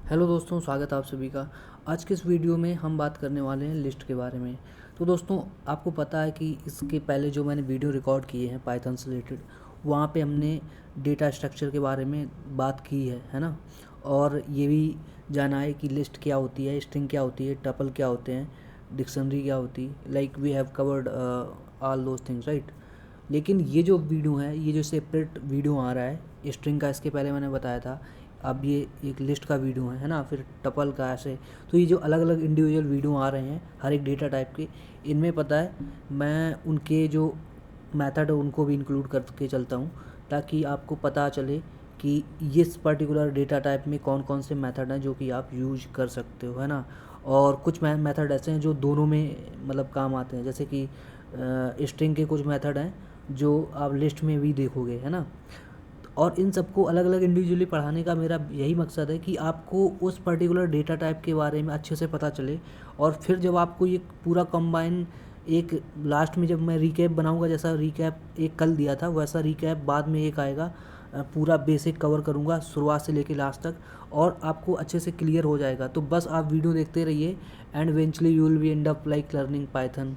Hello दोस्तों, स्वागत है आप सभी का। आज के इस वीडियो में हम बात करने वाले हैं लिस्ट के बारे में। तो दोस्तों, आपको पता है कि इसके पहले जो मैंने वीडियो रिकॉर्ड किए हैं पाइथन से रिलेटेड, वहाँ पे हमने डेटा स्ट्रक्चर के बारे में बात की है ना। और ये भी जाना है कि लिस्ट क्या होती है, स्ट्रिंग क्या होती है, टपल क्या होते हैं, डिक्शनरी क्या होती है। Like we have covered all those things, right. लेकिन ये जो वीडियो है, ये जो सेपरेट वीडियो आ रहा है स्ट्रिंग का, इसके पहले मैंने बताया था। अब ये एक लिस्ट का वीडियो है ना, फिर टपल का, ऐसे। तो ये जो अलग अलग इंडिविजुअल वीडियो आ रहे हैं हर एक डेटा टाइप के, इनमें पता है मैं उनके जो मेथड है उनको भी इंक्लूड करके चलता हूँ, ताकि आपको पता चले कि इस पर्टिकुलर डेटा टाइप में कौन कौन से मेथड हैं जो कि आप यूज कर सकते हो, है ना। और कुछ मेथड ऐसे हैं जो दोनों में मतलब काम आते हैं, जैसे कि स्ट्रिंग के कुछ मेथड हैं जो आप लिस्ट में भी देखोगे, है ना। और इन सबको अलग अलग इंडिविजुअली पढ़ाने का मेरा यही मकसद है कि आपको उस पर्टिकुलर डेटा टाइप के बारे में अच्छे से पता चले। और फिर जब आपको ये पूरा कंबाइन एक लास्ट में जब मैं रिकैप बनाऊंगा, जैसा रिकैप एक कल दिया था वैसा रिकैप बाद में एक आएगा, पूरा बेसिक कवर करूंगा शुरुआत से लेके लास्ट तक, और आपको अच्छे से क्लियर हो जाएगा। तो बस आप वीडियो देखते रहिए and eventually you will be end up like learning Python.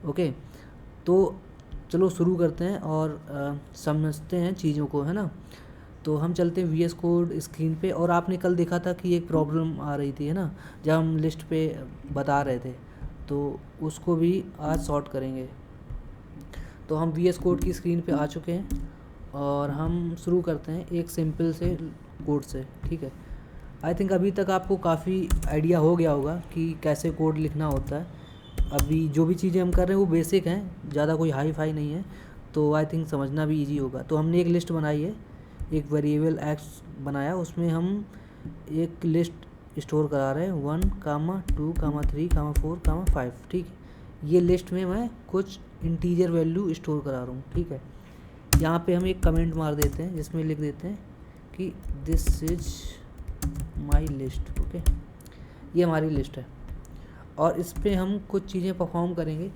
Okay, तो चलो शुरू करते हैं और समझते हैं चीज़ों को, है ना। तो हम चलते हैं VS कोड स्क्रीन पे। और आपने कल देखा था कि एक प्रॉब्लम आ रही थी, है ना, जब हम लिस्ट पे बता रहे थे, तो उसको भी आज सॉर्ट करेंगे। तो हम VS कोड की स्क्रीन पे आ चुके हैं और हम शुरू करते हैं एक सिंपल से कोड से, ठीक है। आई थिंक अभी तक आपको काफ़ी आइडिया हो गया होगा कि कैसे कोड लिखना होता है। अभी जो भी चीज़ें हम कर रहे हैं वो बेसिक हैं, ज़्यादा कोई हाई फाई नहीं है, तो आई थिंक समझना भी इजी होगा। तो हमने एक लिस्ट बनाई है, एक वेरिएबल एक्स बनाया, उसमें हम एक लिस्ट स्टोर करा रहे हैं 1, 2, 3, 4, 5, ठीक है। ये लिस्ट में मैं कुछ इंटीजर वैल्यू स्टोर करा रहा हूँ, ठीक है। यहाँ पे हम एक कमेंट मार देते हैं जिसमें लिख देते हैं कि this is my list, okay. ये हमारी लिस्ट है और इस पर हम कुछ चीज़ें परफॉर्म करेंगे,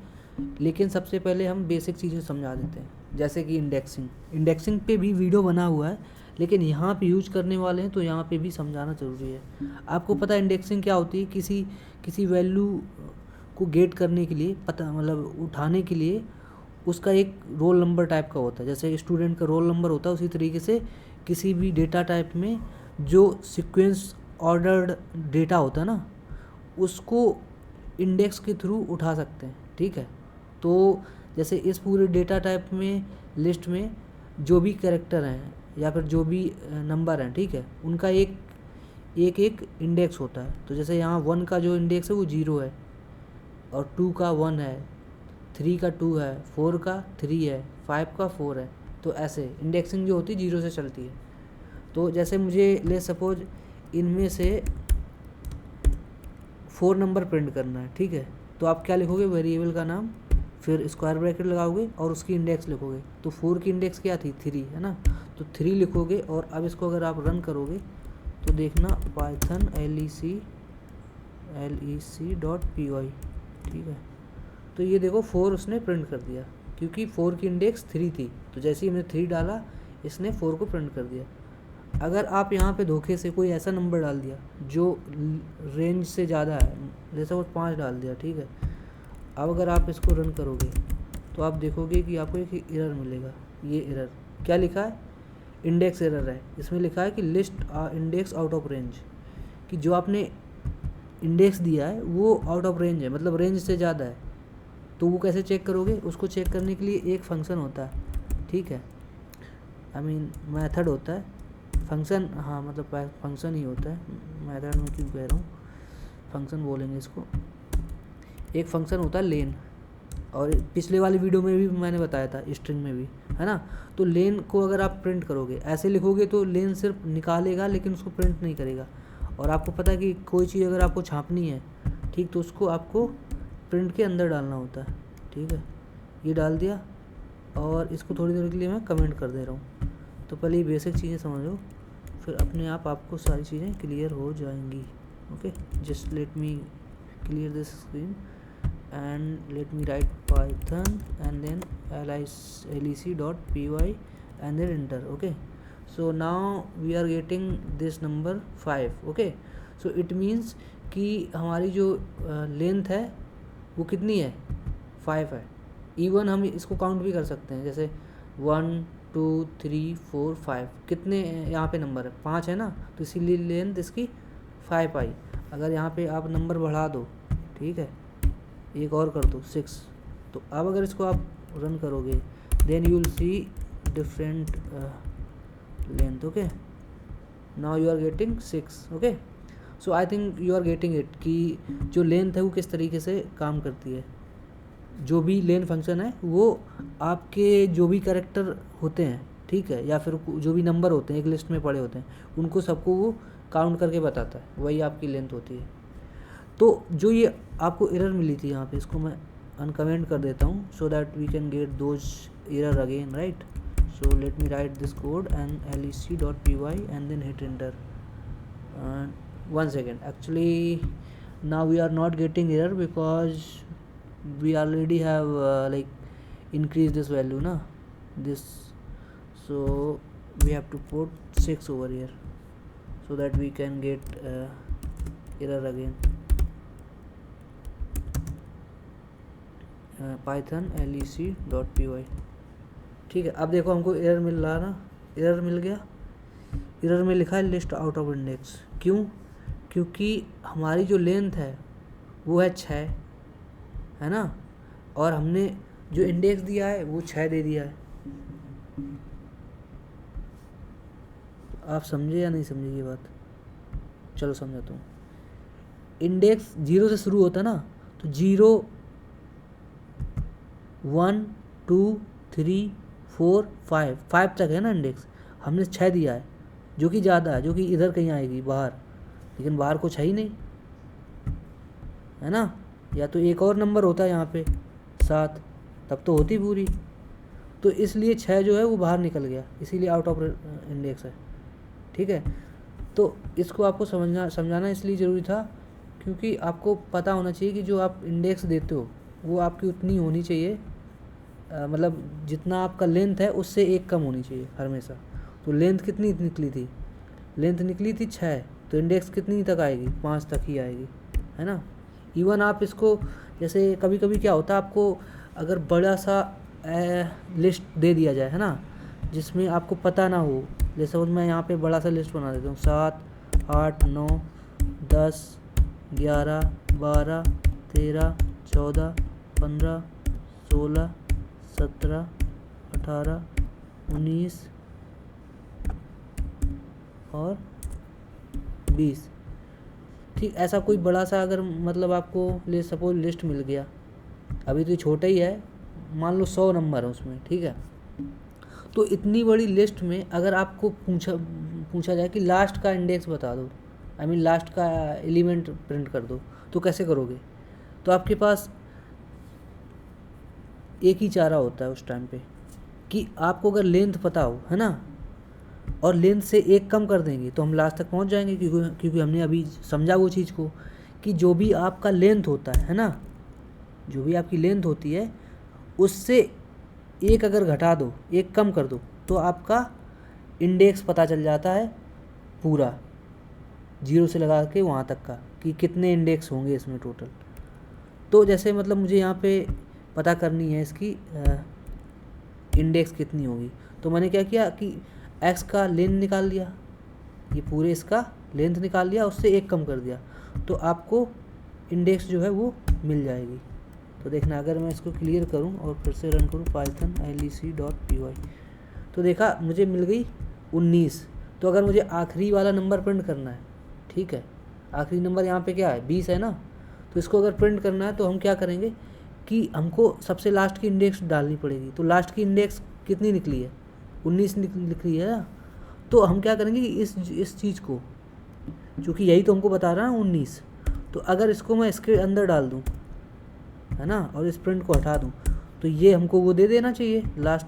लेकिन सबसे पहले हम बेसिक चीज़ें समझा देते हैं, जैसे कि इंडेक्सिंग पे भी वीडियो बना हुआ है, लेकिन यहाँ पे यूज करने वाले हैं तो यहाँ पे भी समझाना ज़रूरी है। आपको पता है इंडेक्सिंग क्या होती है? किसी वैल्यू को गेट करने के लिए, पता मतलब उठाने के लिए उसका एक रोल नंबर टाइप का होता है। जैसे स्टूडेंट का रोल नंबर होता है, उसी तरीके से किसी भी डेटा टाइप में जो सीक्वेंस ऑर्डर्ड डेटा होता है ना, उसको इंडेक्स के थ्रू उठा सकते हैं, ठीक है। तो जैसे इस पूरे डेटा टाइप में लिस्ट में जो भी कैरेक्टर हैं या फिर जो भी नंबर हैं, ठीक है, उनका एक इंडेक्स होता है। तो जैसे यहाँ 1 का जो इंडेक्स है वो 0 है, और 2 का 1 है, 3 का 2 है, 4 का 3 है, 5 का 4 है। तो ऐसे इंडेक्सिंग जो होती है 0 से चलती है। तो जैसे मुझे ले सपोज इनमें से 4 नंबर प्रिंट करना है, ठीक है। तो आप क्या लिखोगे? वेरिएबल का नाम, फिर स्क्वायर ब्रैकेट लगाओगे और उसकी इंडेक्स लिखोगे। तो 4 की इंडेक्स क्या थी? 3, है ना। तो 3 लिखोगे और अब इसको अगर आप रन करोगे तो देखना पाइथन lec.py, ठीक है। तो ये देखो 4 उसने प्रिंट कर दिया, क्योंकि 4 की इंडेक्स 3 थी। तो जैसे ही हमने 3 डाला, इसने 4 को प्रिंट कर दिया। अगर आप यहाँ पे धोखे से कोई ऐसा नंबर डाल दिया जो रेंज से ज़्यादा है, जैसे वो 5 डाल दिया, ठीक है। अब अगर आप इसको रन करोगे तो आप देखोगे कि आपको एक एरर मिलेगा। ये एरर क्या लिखा है? इंडेक्स एरर है। इसमें लिखा है कि list index out of range, कि जो आपने इंडेक्स दिया है वो आउट ऑफ रेंज है, मतलब रेंज से ज़्यादा है। तो वो कैसे चेक करोगे? उसको चेक करने के लिए एक फंक्शन होता है, ठीक है, आई मीन मेथड होता है। फंक्शन, हाँ मतलब फंक्शन ही होता है, मेथड में क्यों कह रहा हूँ, फंक्शन बोलेंगे इसको। एक फंक्शन होता है लेन, और पिछले वाली वीडियो में भी मैंने बताया था, स्ट्रिंग में भी, है ना। तो लेन को अगर आप प्रिंट करोगे, ऐसे लिखोगे तो लेन सिर्फ निकालेगा लेकिन उसको प्रिंट नहीं करेगा। और आपको पता है कि कोई चीज़ अगर आपको छापनी है, ठीक, तो उसको आपको प्रिंट के अंदर डालना होता है, ठीक है। ये डाल दिया और इसको थोड़ी देर के लिए मैं कमेंट कर दे रहा हूँ। तो पहले ये बेसिक चीज़ें समझो, फिर अपने आप आपको सारी चीज़ें क्लियर हो जाएंगी। Okay, just let me clear this screen and let me write python and then lec.py and then enter। okay, so now we are getting this number 5. Okay, so it means कि हमारी जो length है वो कितनी है, 5 है. Even हम इसको काउंट भी कर सकते हैं, जैसे 1 2 3 4 5, कितने यहाँ पे नंबर है, 5 है ना, तो इसीलिए लेंथ इसकी 5 आई. अगर यहाँ पे आप नंबर बढ़ा दो, ठीक है, एक और कर दो 6, तो अब अगर इसको आप रन करोगे then you will see different length. Okay, now you are getting 6. Okay, so I think you are getting it कि जो लेंथ है वो किस तरीके से काम करती है. जो भी लेंथ फंक्शन है वो आपके जो भी कैरेक्टर होते हैं, ठीक है, या फिर जो भी नंबर होते हैं एक लिस्ट में पड़े होते हैं, उनको सबको वो काउंट करके बताता है, वही आपकी लेंथ होती है. तो जो ये आपको एरर मिली थी यहाँ पे, इसको मैं अनकमेंट कर देता हूँ so that we can get those error again, right. So let me write this code and lec.py and then hit enter. One second, actually now we are not getting error because we already have like increased this value na, this, so we have to put 6 over here so that we can get error again. Python lec.py. ठीक है, अब देखो हमको error मिल रहा ना, error मिल गया. Error में लिखा है लिस्ट आउट ऑफ इंडेक्स. क्यों? क्योंकि हमारी जो लेंथ है वो है 6, है ना, और हमने जो इंडेक्स दिया है वो 6 दे दिया है. आप समझे या नहीं समझे ये बात? चलो समझाता हूँ. इंडेक्स 0 से शुरू होता है ना, तो 0 1 2 3 4 5 तक है ना इंडेक्स. हमने 6 दिया है जो कि ज़्यादा है, जो कि इधर कहीं आएगी बाहर, लेकिन बाहर कुछ है ही नहीं, है ना. या तो एक और नंबर होता है यहाँ पे 7, तब तो होती पूरी. तो इसलिए 6 जो है वो बाहर निकल गया, इसीलिए आउट ऑफ इंडेक्स है. ठीक है, तो इसको आपको समझाना इसलिए ज़रूरी था क्योंकि आपको पता होना चाहिए कि जो आप इंडेक्स देते हो वो आपकी उतनी होनी चाहिए, मतलब जितना आपका लेंथ है उससे एक कम होनी चाहिए हमेशा. तो लेंथ कितनी निकली थी? लेंथ निकली थी 6, तो इंडेक्स कितनी तक आएगी? 5 तक ही आएगी, है ना. इवन आप इसको जैसे कभी कभी क्या होता है, आपको अगर बड़ा सा लिस्ट दे दिया जाए, है ना, जिसमें आपको पता ना हो, जैसे मैं यहाँ पे बड़ा सा लिस्ट बना देता हूँ, 7 8 9 10 11 12 13 14 15 16 17 18 19 और 20. ठीक, ऐसा कोई बड़ा सा अगर मतलब आपको सपोज लिस्ट मिल गया, अभी तो छोटा ही है, मान लो 100 नंबर है उसमें, ठीक है. तो इतनी बड़ी लिस्ट में अगर आपको पूछा जाए कि लास्ट का इंडेक्स बता दो, आई मीन लास्ट का एलिमेंट प्रिंट कर दो, तो कैसे करोगे? तो आपके पास एक ही चारा होता है उस टाइम पे कि आपको अगर लेंथ पता हो, है ना, और लेंथ से एक कम कर देंगे तो हम लास्ट तक पहुंच जाएंगे, क्योंकि हमने अभी समझा वो चीज़ को कि जो भी आपका लेंथ होता है ना, जो भी आपकी लेंथ होती है उससे एक अगर घटा दो, एक कम कर दो, तो आपका इंडेक्स पता चल जाता है पूरा 0 से लगा के वहाँ तक का कि कितने इंडेक्स होंगे इसमें टोटल. तो जैसे मतलब मुझे यहाँ पे पता करनी है इसकी इंडेक्स कितनी होगी, तो मैंने क्या किया कि x का लेंथ निकाल लिया, ये पूरे इसका लेंथ निकाल लिया, उससे एक कम कर दिया, तो आपको इंडेक्स जो है वो मिल जाएगी. तो देखना, अगर मैं इसको क्लियर करूं और फिर से रन करूं python lec.py, तो देखा मुझे मिल गई 19. तो अगर मुझे आखिरी वाला नंबर प्रिंट करना है, ठीक है, आखिरी नंबर यहाँ पे क्या है 20 है ना, तो इसको अगर प्रिंट करना है तो हम क्या करेंगे कि हमको सबसे लास्ट की इंडेक्स डालनी पड़ेगी. तो लास्ट की इंडेक्स कितनी निकली है? 19 निकली है ना. तो हम क्या करेंगे कि इस चीज़ को, चूँकि यही तो हमको बता रहा है 19, तो अगर इसको मैं इसके अंदर डाल दूँ, है ना, और इस प्रिंट को हटा दूँ, तो ये हमको वो दे देना चाहिए लास्ट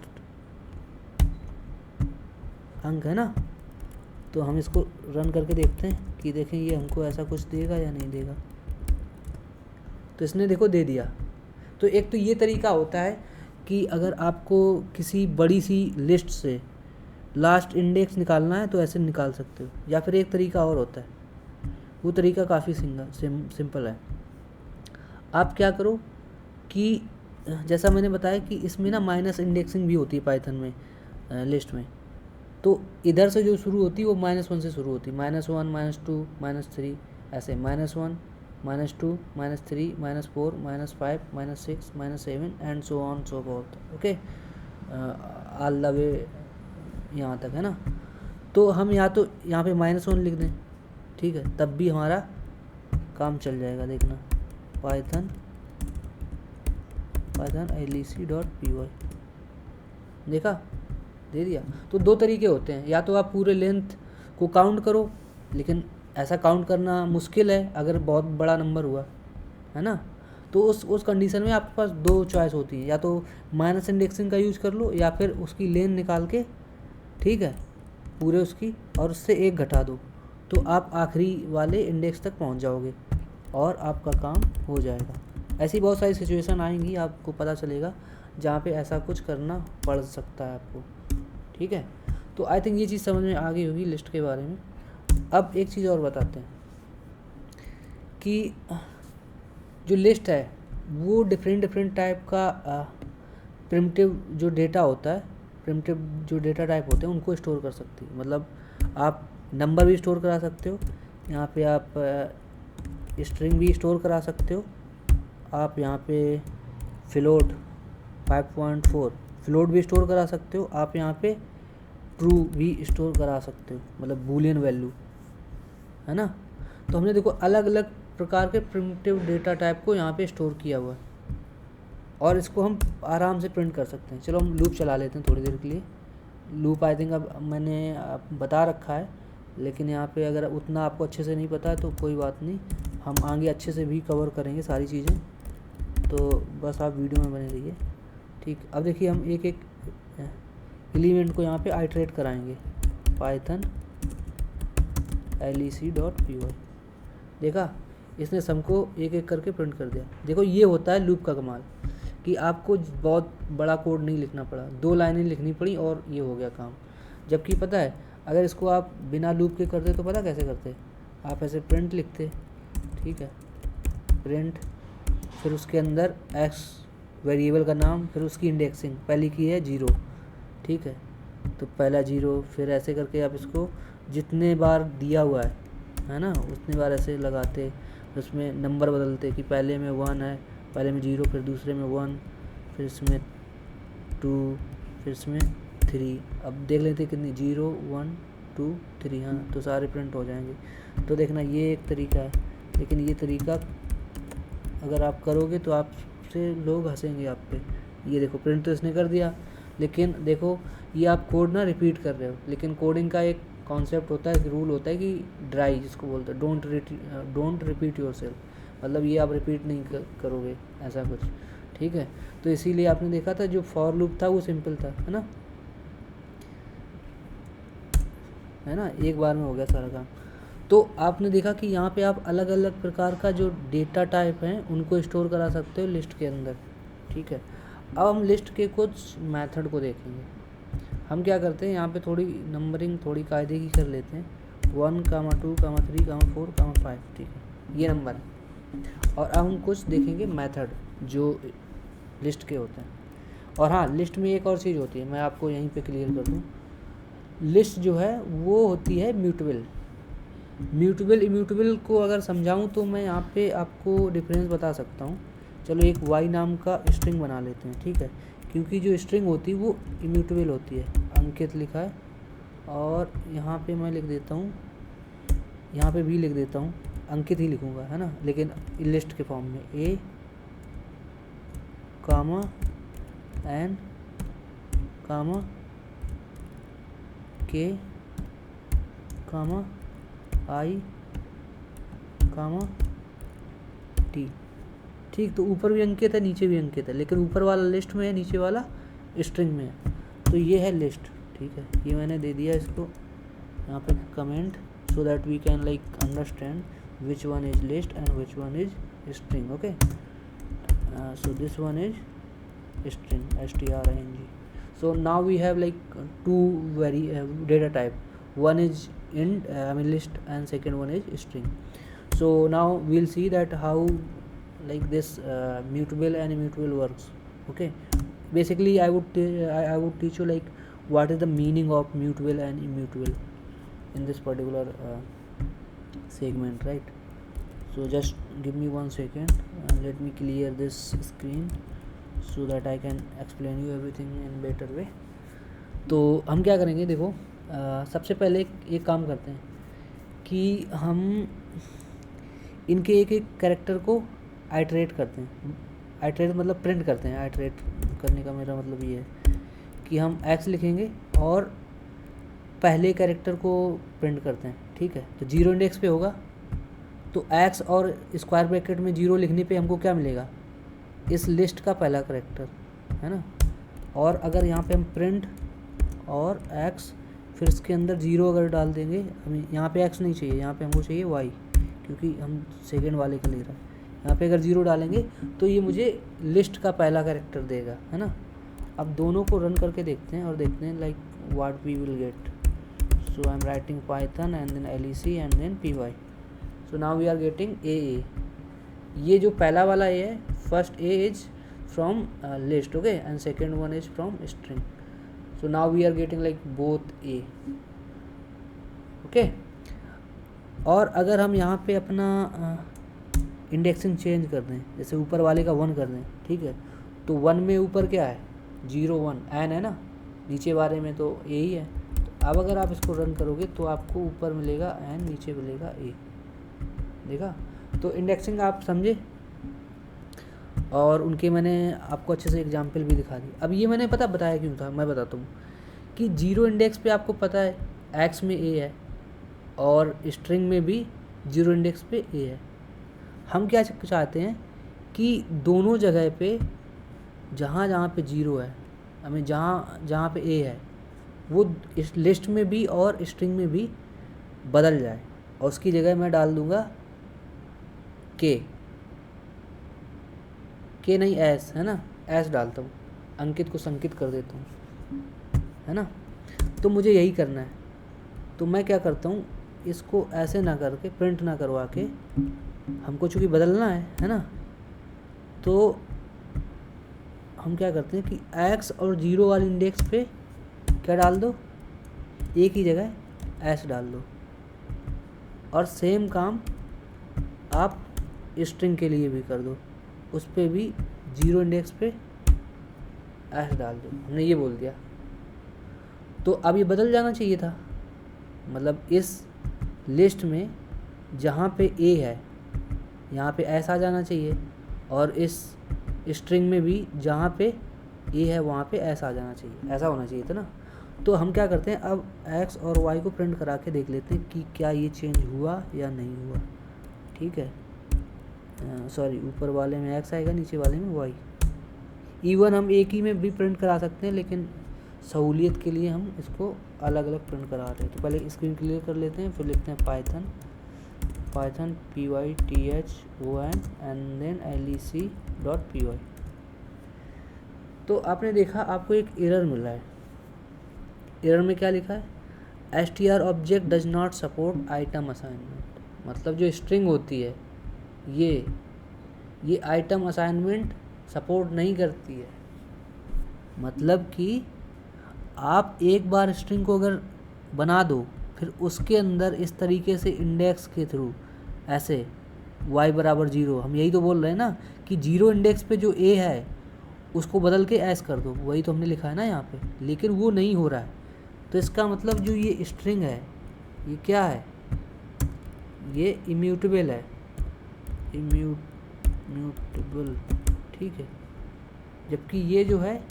अंक, है ना. तो हम इसको रन करके देखते हैं कि देखें ये हमको ऐसा कुछ देगा या नहीं देगा. तो इसने देखो दे दिया. तो एक तो ये तरीका होता है कि अगर आपको किसी बड़ी सी लिस्ट से लास्ट इंडेक्स निकालना है तो ऐसे निकाल सकते हो, या फिर एक तरीका और होता है, वो तरीका काफ़ी सिंपल है। आप क्या करो कि जैसा मैंने बताया कि इसमें ना माइनस इंडेक्सिंग भी होती है पाइथन में, लिस्ट में। तो इधर से जो शुरू होती है वो -1 से शुरू होती है, -1 -2 -3 ऐसे, -1 -2 -3 -4 -5 -6 -7 and so on so fourth. Okay, all the way यहाँ तक है ना। तो हम यहाँ पे -1 लिख दें, ठीक है, तब भी हमारा काम चल जाएगा। देखना पाइथन lec.py, देखा, दे दिया। तो दो तरीके होते हैं, या तो आप पूरे लेंथ को काउंट करो, लेकिन ऐसा काउंट करना मुश्किल है अगर बहुत बड़ा नंबर हुआ, है ना। तो उस कंडीशन में आपके पास दो चॉइस होती है, या तो माइनस इंडेक्सिंग का यूज कर लो, या फिर उसकी लेन निकाल के, ठीक है, पूरे उसकी, और उससे एक घटा दो, तो आप आखिरी वाले इंडेक्स तक पहुंच जाओगे और आपका काम हो जाएगा। ऐसी बहुत सारी सिचुएशन आएंगी, आपको पता चलेगा जहाँ पे ऐसा कुछ करना पड़ सकता है आपको, ठीक है। तो आई थिंक ये चीज़ समझ में आ गई होगी लिस्ट के बारे में। अब एक चीज़ और बताते हैं कि जो लिस्ट है वो डिफरेंट टाइप का प्रिमिटिव जो डेटा होता है, प्रिमिटिव जो डेटा टाइप होते हैं उनको स्टोर कर सकती है। मतलब आप नंबर भी स्टोर करा सकते हो, यहाँ पे आप स्ट्रिंग भी स्टोर करा सकते हो, आप यहाँ पे फ्लोट 5.4 फ्लोट भी स्टोर करा सकते हो, आप यहाँ पे ट्रू भी स्टोर करा सकते हो, मतलब बूलियन वैल्यू, है ना। तो हमने देखो अलग अलग प्रकार के प्रिमिटिव डेटा टाइप को यहाँ पे स्टोर किया हुआ है, और इसको हम आराम से प्रिंट कर सकते हैं। चलो हम लूप चला लेते हैं थोड़ी देर के लिए। लूप आई थिंक अब मैंने बता रखा है, लेकिन यहाँ पे अगर उतना आपको अच्छे से नहीं पता है तो कोई बात नहीं, हम आगे अच्छे से भी कवर करेंगे सारी चीज़ें, तो बस आप वीडियो में बने रहिए, ठीक। अब देखिए हम एक एक एलिमेंट को यहाँ पे आइटरेट कराएंगे, पाइथन lec.py, देखा, इसने सबको एक एक करके प्रिंट कर दिया। देखो ये होता है लूप का कमाल, कि आपको बहुत बड़ा कोड नहीं लिखना पड़ा, 2 लाइनें लिखनी पड़ी और ये हो गया काम। जबकि पता है अगर इसको आप बिना लूप के करते तो पता कैसे करते, आप ऐसे प्रिंट लिखते, ठीक है, प्रिंट, फिर उसके अंदर x वेरिएबल का नाम, फिर उसकी इंडेक्सिंग, पहली की है 0, ठीक है, तो पहला 0, फिर ऐसे करके आप इसको जितने बार दिया हुआ है ना, उतनी बार ऐसे लगाते, उसमें नंबर बदलते कि पहले में 1 है, पहले में 0, फिर दूसरे में 1, फिर इसमें 2, फिर इसमें 3। अब देख लेते कितनी, 0 1 2 3, हाँ, तो सारे प्रिंट हो जाएंगे। तो देखना ये एक तरीका है, लेकिन ये तरीका अगर आप करोगे तो आपसे लोग हंसेंगे आप पे। ये देखो प्रिंट तो इसने कर दिया, लेकिन देखो ये आप कोड ना रिपीट कर रहे हो। लेकिन कोडिंग का एक कॉन्सेप्ट होता है, एक रूल होता है कि ड्राई, जिसको बोलते हैं डोंट रिपीट योरसेल्फ, मतलब ये आप रिपीट नहीं करोगे, ऐसा कुछ, ठीक है। तो इसीलिए आपने देखा था जो फॉर लूप था वो सिंपल था, है ना, एक बार में हो गया सारा काम। तो आपने देखा कि यहाँ पे आप अलग अलग प्रकार का जो डेटा टाइप हैं उनको स्टोर करा सकते हो लिस्ट के अंदर, ठीक है। अब हम लिस्ट के कुछ मेथड को देखेंगे। हम क्या करते हैं, यहाँ पे थोड़ी नंबरिंग थोड़ी कायदे की कर लेते हैं, 1, 2, 3, 4, 5, ठीक है, ये नंबर है। और अब हम कुछ देखेंगे मेथड जो लिस्ट के होते हैं। और हाँ, लिस्ट में एक और चीज़ होती है, मैं आपको यहीं पे क्लियर कर दूँ। लिस्ट जो है वो होती है म्यूटेबल। इम्यूटेबल को अगर समझाऊँ तो मैं यहाँ पे आपको डिफरेंस बता सकता हूँ। चलो एक y नाम का स्ट्रिंग बना लेते हैं, ठीक है, क्योंकि जो स्ट्रिंग होती है वो इम्यूटेबल होती है। अंकित लिखा है, और यहाँ पे मैं लिख देता हूँ, यहाँ पे भी लिख देता हूँ, अंकित ही लिखूँगा, है ना, लेकिन लिस्ट के फॉर्म में a, n, k, i, t, ठीक। तो ऊपर भी अंकित है, नीचे भी अंकित है, लेकिन ऊपर वाला लिस्ट में है, नीचे वाला स्ट्रिंग में है। तो ये है लिस्ट, ठीक है, ये मैंने दे दिया इसको यहाँ पे comment, so that we can like understand which one is list and which one is string. Okay, so this one is string, string। So now we have like two very data type. One is int, list, and second one is string. So now we'll see that how like this mutable and immutable works. Okay, basically I would teach you like what is the meaning of mutable and immutable in this particular segment, right? So just give me 1 second and let me clear this screen so that I can explain you everything in better way. तो हम क्या करेंगे, देखो सबसे पहले एक काम करते हैं कि हम इनके एक एक कैरेक्टर को आइटरेट करते हैं. आइटरेट मतलब प्रिंट करते हैं. आइटरेट करने का मेरा मतलब ये है कि हम x लिखेंगे और पहले कैरेक्टर को प्रिंट करते हैं. ठीक है, तो 0 इंडेक्स पे होगा तो x और स्क्वायर ब्रैकेट में 0 लिखने पे हमको क्या मिलेगा, इस लिस्ट का पहला कैरेक्टर, है ना. और अगर यहाँ पे हम प्रिंट और x फिर इसके अंदर 0 अगर डाल देंगे, हमें यहाँ पे x नहीं चाहिए, यहाँ पे हमको चाहिए y, क्योंकि हम सेकेंड वाले का ले रहे हैं. यहाँ पे अगर 0 डालेंगे तो ये मुझे लिस्ट का पहला कैरेक्टर देगा, है ना. अब दोनों को रन करके देखते हैं और देखते हैं like what we will get. So I am writing Python and then lec and then py. So now we are getting a. ये जो पहला वाला a है, first a is from list, okay, and second one is from string. So now we are getting like both a, okay. और अगर हम यहाँ पे अपना इंडेक्सिंग चेंज कर दें, जैसे ऊपर वाले का 1 कर दें, ठीक है, तो 1 में ऊपर क्या है, 0 1 n है ना, नीचे वाले में तो a ही है. तो अब अगर आप इसको रन करोगे तो आपको ऊपर मिलेगा n, नीचे मिलेगा a. देखा, तो इंडेक्सिंग आप समझे, और उनके मैंने आपको अच्छे से एग्जाम्पल भी दिखा दी. अब ये मैंने बताया क्यों था, मैं बताता हूँ कि 0 इंडेक्स पे आपको पता है x में a है और स्ट्रिंग में भी 0 इंडेक्स पे a है. हम क्या चाहते हैं कि दोनों जगह पे जहाँ जहाँ पे 0 है, हमें जहाँ जहाँ पे a है वो इस लिस्ट में भी और स्ट्रिंग में भी बदल जाए, और उसकी जगह मैं डाल दूँगा k नहीं s, है ना, s डालता हूँ, अंकित को संकित कर देता हूँ, है ना. तो मुझे यही करना है. तो मैं क्या करता हूँ, इसको ऐसे ना करके, प्रिंट ना करवा के, हमको चूँकि बदलना है ना, तो हम क्या करते हैं कि x और 0 वाले इंडेक्स पे क्या डाल दो, a की जगह s डाल दो. और सेम काम आप स्ट्रिंग के लिए भी कर दो, उस पर भी 0 इंडेक्स पे s डाल दो. हमने ये बोल दिया. तो अब ये बदल जाना चाहिए था, मतलब इस लिस्ट में जहाँ पे a है यहाँ पे s आ जाना चाहिए, और इस स्ट्रिंग में भी जहाँ पे a है वहाँ पे s आ जाना चाहिए. ऐसा होना चाहिए था ना. तो हम क्या करते हैं, अब x और y को प्रिंट करा के देख लेते हैं कि क्या ये चेंज हुआ या नहीं हुआ. ठीक है, सॉरी, ऊपर वाले में x आएगा, नीचे वाले में y. इवन हम एक ही में भी प्रिंट करा सकते हैं, लेकिन सहूलियत के लिए हम इसको अलग अलग प्रिंट करा रहे हैं. तो पहले स्क्रीन क्लियर कर लेते हैं, फिर लिखते हैं Python python and then lec.py. तो आपने देखा आपको एक एरर मिला है. एरर में क्या लिखा है, str object does not support item assignment. मतलब जो स्ट्रिंग होती है ये आइटम असाइनमेंट सपोर्ट नहीं करती है. मतलब कि आप एक बार स्ट्रिंग को अगर बना दो, फिर उसके अंदर इस तरीके से इंडेक्स के थ्रू ऐसे y बराबर 0, हम यही तो बोल रहे हैं ना कि 0 इंडेक्स पे जो a है उसको बदल के s कर दो, वही तो हमने लिखा है ना यहाँ पे, लेकिन वो नहीं हो रहा है. तो इसका मतलब जो ये स्ट्रिंग है ये क्या है, ये इम्यूटेबल है, इम्यूटेबल, ठीक है, जबकि ये जो है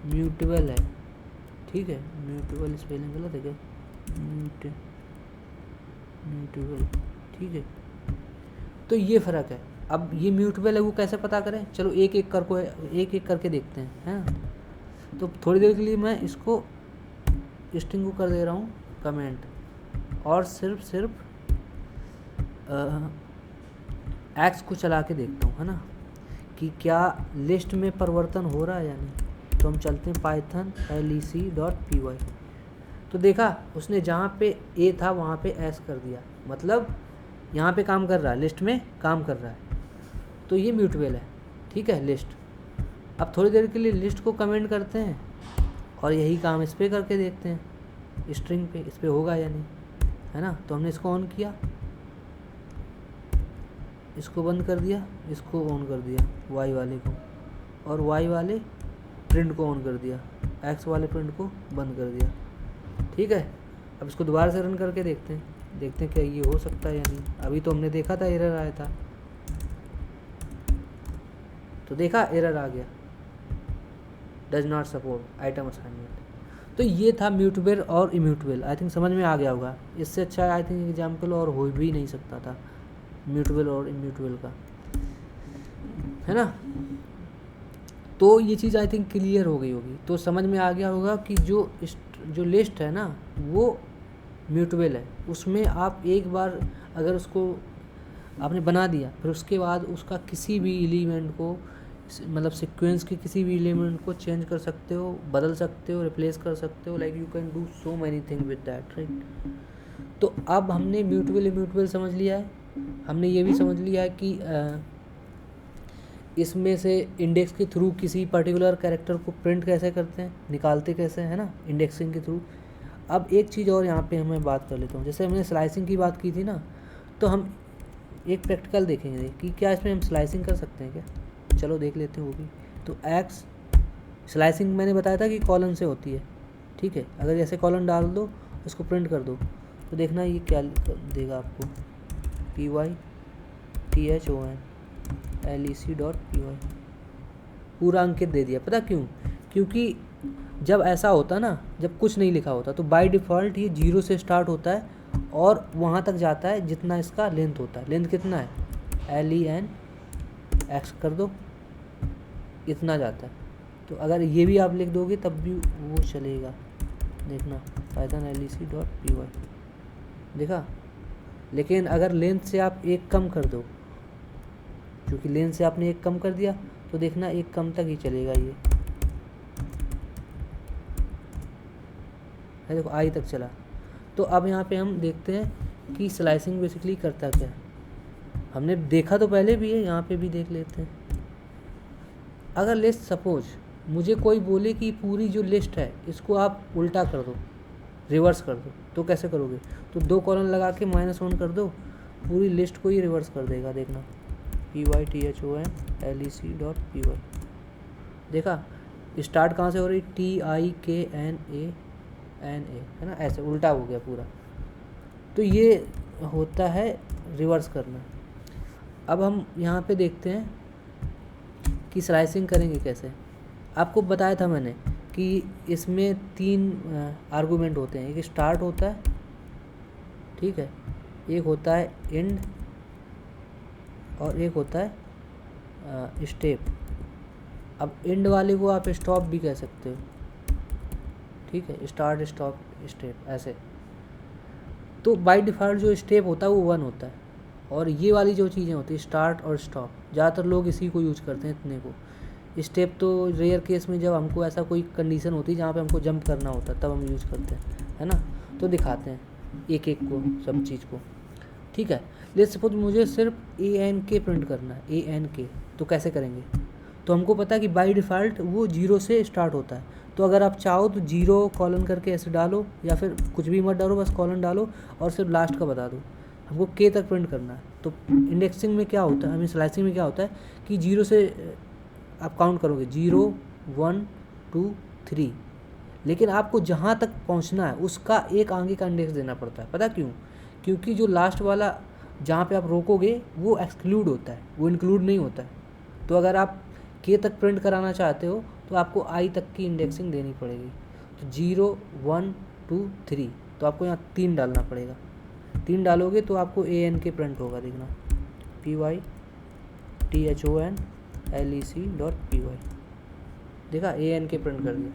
म्यूटेबल है. ठीक है, म्यूटेबल स्पेलिंग गलत है क्या, म्यूटेबल, ठीक है. तो ये फ़र्क है. अब ये म्यूटेबल है वो कैसे पता करें, चलो एक एक करके देखते हैं, है ना. तो थोड़ी देर के लिए मैं इसको स्ट्रिंग को कर दे रहा हूँ कमेंट, और सिर्फ एक्स को चला के देखता हूँ, है ना, कि क्या लिस्ट में परिवर्तन हो रहा है या नहीं. तो हम चलते हैं पाइथन lec.py। तो देखा उसने जहाँ पे ए था वहाँ पे एस कर दिया, मतलब यहाँ पे काम कर रहा है, लिस्ट में काम कर रहा है। तो ये म्यूटेबल है, ठीक है लिस्ट। अब थोड़ी देर के लिए लिस्ट को कमेंट करते हैं और यही काम इस पर करके देखते हैं, स्ट्रिंग पे इस पर होगा या नहीं, है ना। तो हमने इसको ऑन किया, इसको बंद कर दिया, इसको ऑन कर दिया वाई वाले को, और वाई वाले प्रिंट को ऑन कर दिया, एक्स वाले प्रिंट को बंद कर दिया, ठीक है। अब इसको दोबारा से रन करके देखते हैं क्या ये हो सकता है या नहीं। अभी तो हमने देखा था एरर आया था, तो देखा एरर आ गया, does not support item assignment. तो ये था म्यूटेबल और इम्यूटेबल। आई थिंक समझ में आ गया होगा। इससे अच्छा आई थिंक एग्जाम्पल और हो भी नहीं सकता था म्यूटेबल और इम्यूटेबल का, है ना। तो ये चीज़ आई थिंक क्लियर हो गई होगी, तो समझ में आ गया होगा कि जो लिस्ट है ना वो म्यूटेबल है। उसमें आप एक बार अगर उसको आपने बना दिया, फिर उसके बाद उसका किसी भी एलिमेंट को, मतलब सीक्वेंस के किसी भी एलिमेंट को चेंज कर सकते हो, बदल सकते हो, रिप्लेस कर सकते हो, like you can do so many thing with that, right. तो अब हमने म्यूटेबल इम्यूटेबल समझ लिया है। हमने ये भी समझ लिया है कि इसमें से इंडेक्स के थ्रू किसी पर्टिकुलर कैरेक्टर को प्रिंट कैसे करते हैं, निकालते कैसे, है ना, इंडेक्सिंग के थ्रू। अब एक चीज़ और यहाँ पे मैं बात कर लेता हूँ। जैसे हमने स्लाइसिंग की बात की थी ना, तो हम एक प्रैक्टिकल देखेंगे कि क्या इसमें हम स्लाइसिंग कर सकते हैं क्या। चलो देख लेते हैं वो भी। तो एक्स स्लाइसिंग मैंने बताया था कि कॉलन से होती है, ठीक है। अगर जैसे कॉलन डाल दो, उसको प्रिंट कर दो, तो देखना ये क्या देगा आपको, python lec.py पूरा अंकित दे दिया। पता क्यों? क्योंकि जब ऐसा होता ना, जब कुछ नहीं लिखा होता, तो बाय डिफ़ॉल्ट ये 0 से स्टार्ट होता है और वहाँ तक जाता है जितना इसका लेंथ होता है। लेंथ कितना है, len(x) कर दो, इतना जाता है। तो अगर ये भी आप लिख दोगे तब भी वो चलेगा। देखना python lec.py, देखा। लेकिन अगर लेंथ से आप एक कम कर दो, क्योंकि लेंथ से आपने एक कम कर दिया, तो देखना एक कम तक ही चलेगा ये, है, देखो आई तक चला। तो अब यहाँ पे हम देखते हैं कि स्लाइसिंग बेसिकली करता क्या है। हमने देखा तो पहले भी है, यहाँ पे भी देख लेते हैं। अगर लिस्ट सपोज मुझे कोई बोले कि पूरी जो लिस्ट है इसको आप उल्टा कर दो, रिवर्स कर दो, तो कैसे करोगे? तो 2 कॉलन लगा के -1 कर दो, पूरी लिस्ट को ही रिवर्स कर देगा। देखना python lec.py, देखा स्टार्ट कहाँ से हो रही, TIKNA, है ना, ऐसे उल्टा हो गया पूरा। तो ये होता है रिवर्स करना। अब हम यहाँ पे देखते हैं कि स्लाइसिंग करेंगे कैसे। आपको बताया था मैंने कि इसमें 3 आर्गूमेंट होते हैं। एक स्टार्ट होता है, ठीक है, एक होता है एंड, और एक होता है स्टेप। अब एंड वाले को आप स्टॉप भी कह सकते हो, ठीक है, स्टार्ट स्टॉप स्टेप ऐसे। तो बाय डिफ़ॉल्ट जो स्टेप होता है वो 1 होता है, और ये वाली जो चीज़ें होती है स्टार्ट और स्टॉप, ज़्यादातर लोग इसी को यूज करते हैं, इतने को। स्टेप तो रेयर केस में जब हमको ऐसा कोई कंडीशन होती है जहाँ पे हमको जंप करना होता है तब हम यूज़ करते हैं, है ना। तो दिखाते हैं एक एक को, सब चीज़ को, ठीक है। लेट्स सपोज मुझे सिर्फ ANK प्रिंट करना है, ANK, तो कैसे करेंगे? तो हमको पता है कि बाय डिफ़ॉल्ट वो 0 से स्टार्ट होता है। तो अगर आप चाहो तो 0 कॉलन करके ऐसे डालो, या फिर कुछ भी मत डालो, बस कॉलन डालो और सिर्फ लास्ट का बता दो। हमको K तक प्रिंट करना है। तो इंडेक्सिंग में क्या होता है, आई मीन स्लाइसिंग में क्या होता है कि 0 से आप काउंट करोगे, 0 1 2 3, लेकिन आपको जहाँ तक पहुँचना है उसका एक आगे का इंडेक्स देना पड़ता है। पता क्यों? क्योंकि जो लास्ट वाला जहाँ पे आप रोकोगे वो एक्सक्लूड होता है, वो इंक्लूड नहीं होता है। तो अगर आप K तक प्रिंट कराना चाहते हो तो आपको I तक की इंडेक्सिंग देनी पड़ेगी। तो 0 1 2 3, तो आपको यहाँ 3 डालना पड़ेगा। 3 डालोगे तो आपको ANK प्रिंट होगा। देखना python lec.py, देखा ANK प्रिंट कर दिया।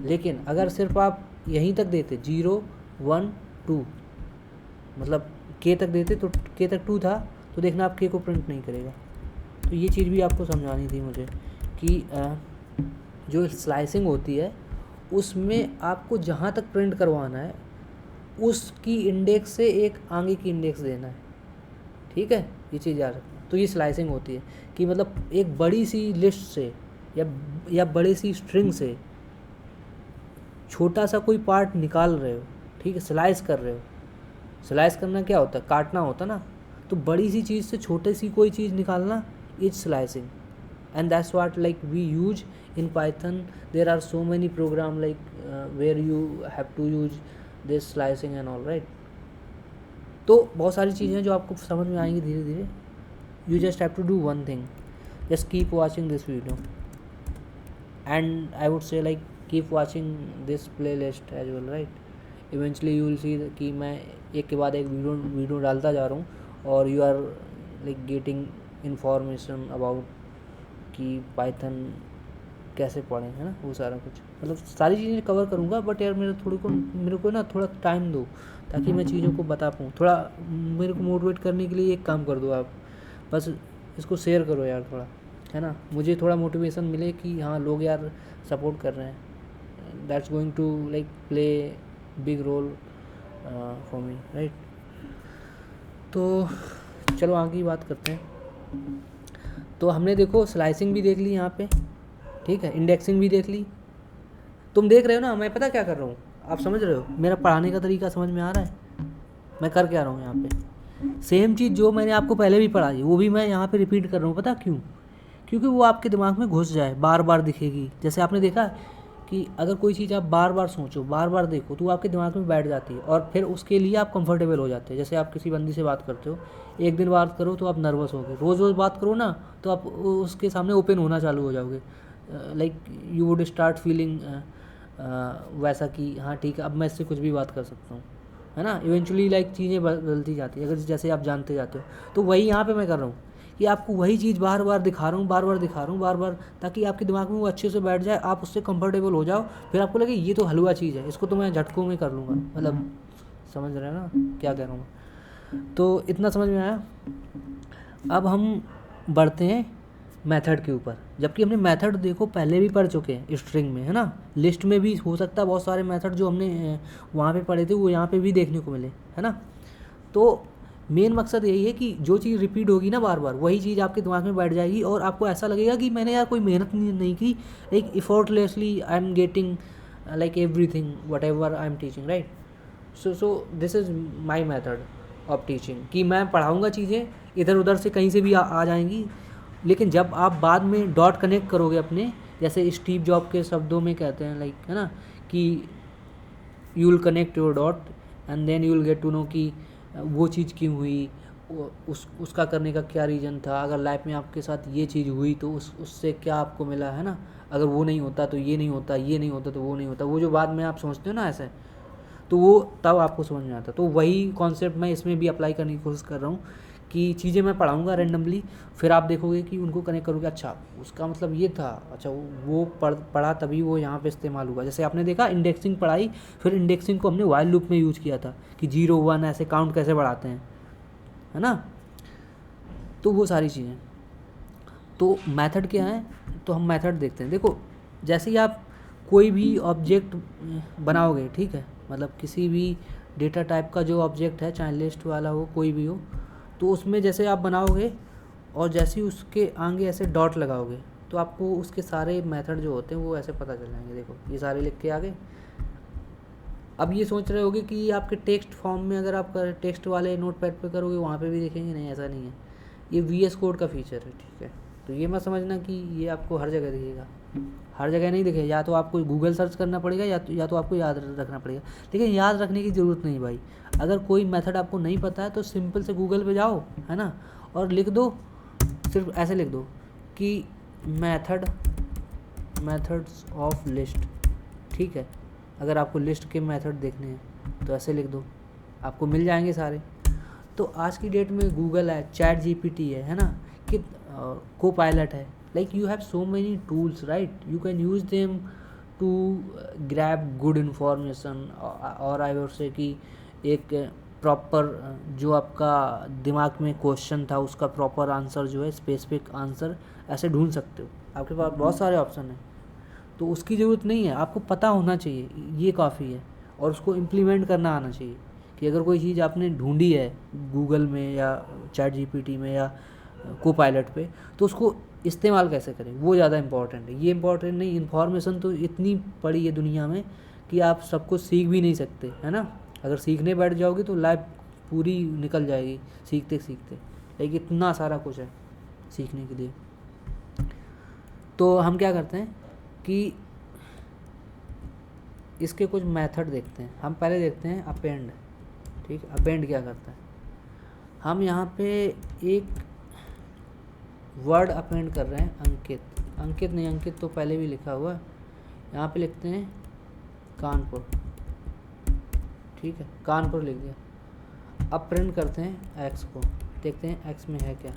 लेकिन अगर सिर्फ आप यहीं तक देते 0 1 2, मतलब K तक देते, तो K तक 2 था, तो देखना आप K को प्रिंट नहीं करेगा। तो ये चीज़ भी आपको समझानी थी मुझे कि जो स्लाइसिंग होती है उसमें आपको जहाँ तक प्रिंट करवाना है उसकी इंडेक्स से एक आगे की इंडेक्स देना है, ठीक है, ये चीज़ याद रखना। तो ये स्लाइसिंग होती है कि मतलब एक बड़ी सी लिस्ट से या बड़ी सी स्ट्रिंग से छोटा सा कोई पार्ट निकाल रहे हो, ठीक है, स्लाइस कर रहे हो। स्लाइस करना क्या होता है, काटना होता ना, तो बड़ी सी चीज़ से छोटी सी कोई चीज़ निकालना is slicing. and that's what like we use in Python. There are so many program like where you have to use this slicing and all, right? तो बहुत सारी चीज़ें जो आपको समझ में आएंगी धीरे धीरे. You just have to do one thing, just keep watching this video, and I would say like keep watching this playlist as well, right? Eventually you will see कि मैं एक के बाद एक वीडियो डालता जा रहा हूँ और you are like getting information about कि पाइथन कैसे पढ़ें, है ना, वो सारा कुछ, मतलब सारी चीज़ें कवर करूँगा। बट यार मेरे को ना थोड़ा टाइम दो ताकि मैं चीज़ों को बता पाऊँ। थोड़ा मेरे को मोटिवेट करने के लिए एक काम कर दो आप, बस इसको शेयर करो यार थोड़ा, है ना, मुझे थोड़ा मोटिवेशन मिले कि हाँ लोग यार सपोर्ट कर रहे हैं। That's going to like play big role for me, right. तो चलो आगे की बात करते हैं। तो हमने देखो स्लाइसिंग भी देख ली यहाँ पे, ठीक है, इंडेक्सिंग भी देख ली। तुम देख रहे हो ना मैं पता क्या कर रहा हूँ, आप समझ रहे हो मेरा पढ़ाने का तरीका समझ में आ रहा है, मैं कर क्या रहा हूँ यहाँ पे। सेम चीज़ जो मैंने आपको पहले भी पढ़ाई वो भी मैं यहाँ पे रिपीट कर रहा हूँ। पता क्यों? क्योंकि वो आपके दिमाग में घुस जाए, बार बार दिखेगी। जैसे आपने देखा कि अगर कोई चीज़ आप बार बार सोचो, बार बार देखो, तो वो आपके दिमाग में बैठ जाती है और फिर उसके लिए आप कंफर्टेबल हो जाते हैं। जैसे आप किसी बंदी से बात करते हो, एक दिन बात करो तो आप नर्वस होगे, रोज़ रोज़ बात करो ना तो आप उसके सामने ओपन होना चालू हो जाओगे। Like you would start feeling वैसा कि हाँ ठीक है अब मैं इससे कुछ भी बात कर सकता हूँ, है ना। इवेंचुअली लाइक चीज़ें बदलती जाती है अगर जैसे आप जानते जाते हो। तो वही यहाँ पे मैं कर रहा हूँ कि आपको वही चीज़ बार बार दिखा रहा हूँ, बार बार, ताकि आपके दिमाग में वो अच्छे से बैठ जाए, आप उससे कंफर्टेबल हो जाओ, फिर आपको लगे ये तो हलवा चीज़ है, इसको तो मैं झटकों में कर लूँगा। मतलब समझ रहे हैं ना क्या कह रहा हूँ मैं? तो इतना समझ में आया। अब हम बढ़ते हैं मेथड के ऊपर, जबकि हमने मेथड देखो पहले भी पढ़ चुके हैं स्ट्रिंग में, है ना। लिस्ट में भी हो सकता है बहुत सारे मेथड जो हमने वहाँ पे पढ़े थे वो यहाँ पे भी देखने को मिले, है ना। तो मेन मकसद यही है कि जो चीज़ रिपीट होगी ना बार बार, वही चीज़ आपके दिमाग में बैठ जाएगी और आपको ऐसा लगेगा कि मैंने यार कोई मेहनत नहीं की, like effortlessly I am getting like everything whatever I am teaching, right. So this is my method of teaching कि मैं पढ़ाऊँगा, चीज़ें इधर उधर से कहीं से भी आ जाएंगी, लेकिन जब आप बाद में डॉट कनेक्ट करोगे अपने, जैसे स्टीव जॉब के शब्दों में कहते हैं लाइक, है ना, कि you will connect your dot and then you will get to know कि वो चीज़ क्यों हुई, उसका करने का क्या रीज़न था, अगर लाइफ में आपके साथ ये चीज़ हुई तो उससे क्या आपको मिला, है ना, अगर वो नहीं होता तो ये नहीं होता, ये नहीं होता तो वो नहीं होता, वो जो बाद में आप सोचते हो ना ऐसे, तो वो तब आपको समझ में आता। तो वही कॉन्सेप्ट मैं इसमें भी अप्लाई करने की कोशिश कर रहा हूँ कि चीज़ें मैं पढ़ाऊँगा रैंडमली, फिर आप देखोगे कि उनको कनेक्ट करोगे, अच्छा उसका मतलब ये था, अच्छा वो पढ़ा तभी वो यहाँ पे इस्तेमाल हुआ। जैसे आपने देखा इंडेक्सिंग पढ़ाई, फिर इंडेक्सिंग को हमने वाइल लूप में यूज़ किया था कि 0 1 ऐसे काउंट कैसे बढ़ाते हैं, है ना। तो वो सारी चीज़ें, तो मेथड क्या है, तो हम मेथड देखते हैं। देखो जैसे ही आप कोई भी ऑब्जेक्ट बनाओगे, ठीक है, मतलब किसी भी डेटा टाइप का जो ऑब्जेक्ट है, चाहे लिस्ट वाला हो कोई भी हो, तो उसमें जैसे आप बनाओगे और जैसे ही उसके आगे ऐसे डॉट लगाओगे तो आपको उसके सारे मेथड जो होते हैं वो ऐसे पता चल जाएंगे। देखो ये सारे लिख के आगे। अब ये सोच रहे होगे कि आपके टेक्स्ट फॉर्म में अगर आप टेक्स्ट वाले नोटपैड पे करोगे वहाँ पे भी दिखेंगे, नहीं ऐसा नहीं है, ये VS कोड का फीचर है, ठीक है। तो ये मत समझना कि ये आपको हर जगह दिखेगा, हर जगह नहीं दिखेगा, या तो आपको गूगल सर्च करना पड़ेगा या तो आपको याद रखना पड़ेगा। लेकिन याद रखने की ज़रूरत नहीं भाई, अगर कोई मेथड आपको नहीं पता है तो सिंपल से गूगल पे जाओ, है ना, और लिख दो, सिर्फ ऐसे लिख दो कि मेथड्स ऑफ लिस्ट, ठीक है। अगर आपको लिस्ट के मेथड देखने हैं तो ऐसे लिख दो, आपको मिल जाएंगे सारे। तो आज की डेट में गूगल है, चैट GPT है ना, कि कोपायलट है, like you have so many tools, right, you can use them to grab good information. और आई वुड से कि एक प्रॉपर जो आपका दिमाग में क्वेश्चन था उसका प्रॉपर आंसर जो है, स्पेसिफिक आंसर ऐसे ढूंढ सकते हो, आपके पास बहुत सारे ऑप्शन हैं। तो उसकी ज़रूरत नहीं है, आपको पता होना चाहिए, ये काफ़ी है। और उसको इम्प्लीमेंट करना आना चाहिए कि अगर कोई चीज़ आपने ढूंढी है गूगल में या चैट जीपीटी में या कोपायलट पे, तो उसको इस्तेमाल कैसे करें, वो ज़्यादा इम्पॉर्टेंट है। ये इम्पॉर्टेंट नहीं, इन्फॉर्मेशन तो इतनी पड़ी है दुनिया में कि आप सब कुछ सीख भी नहीं सकते, है ना। अगर सीखने बैठ जाओगे तो लाइफ पूरी निकल जाएगी सीखते सीखते, लेकिन इतना सारा कुछ है सीखने के लिए। तो हम क्या करते हैं कि इसके कुछ मेथड देखते हैं। हम पहले देखते हैं अपेंड। ठीक, अपेंड क्या करता है, हम यहाँ पे एक वर्ड अपेंड कर रहे हैं, अंकित नहीं, अंकित तो पहले भी लिखा हुआ है। यहाँ पे लिखते हैं कानपुर। ठीक है, कानपुर लिख दिया। अब प्रिंट करते हैं एक्स को, देखते हैं एक्स में है क्या,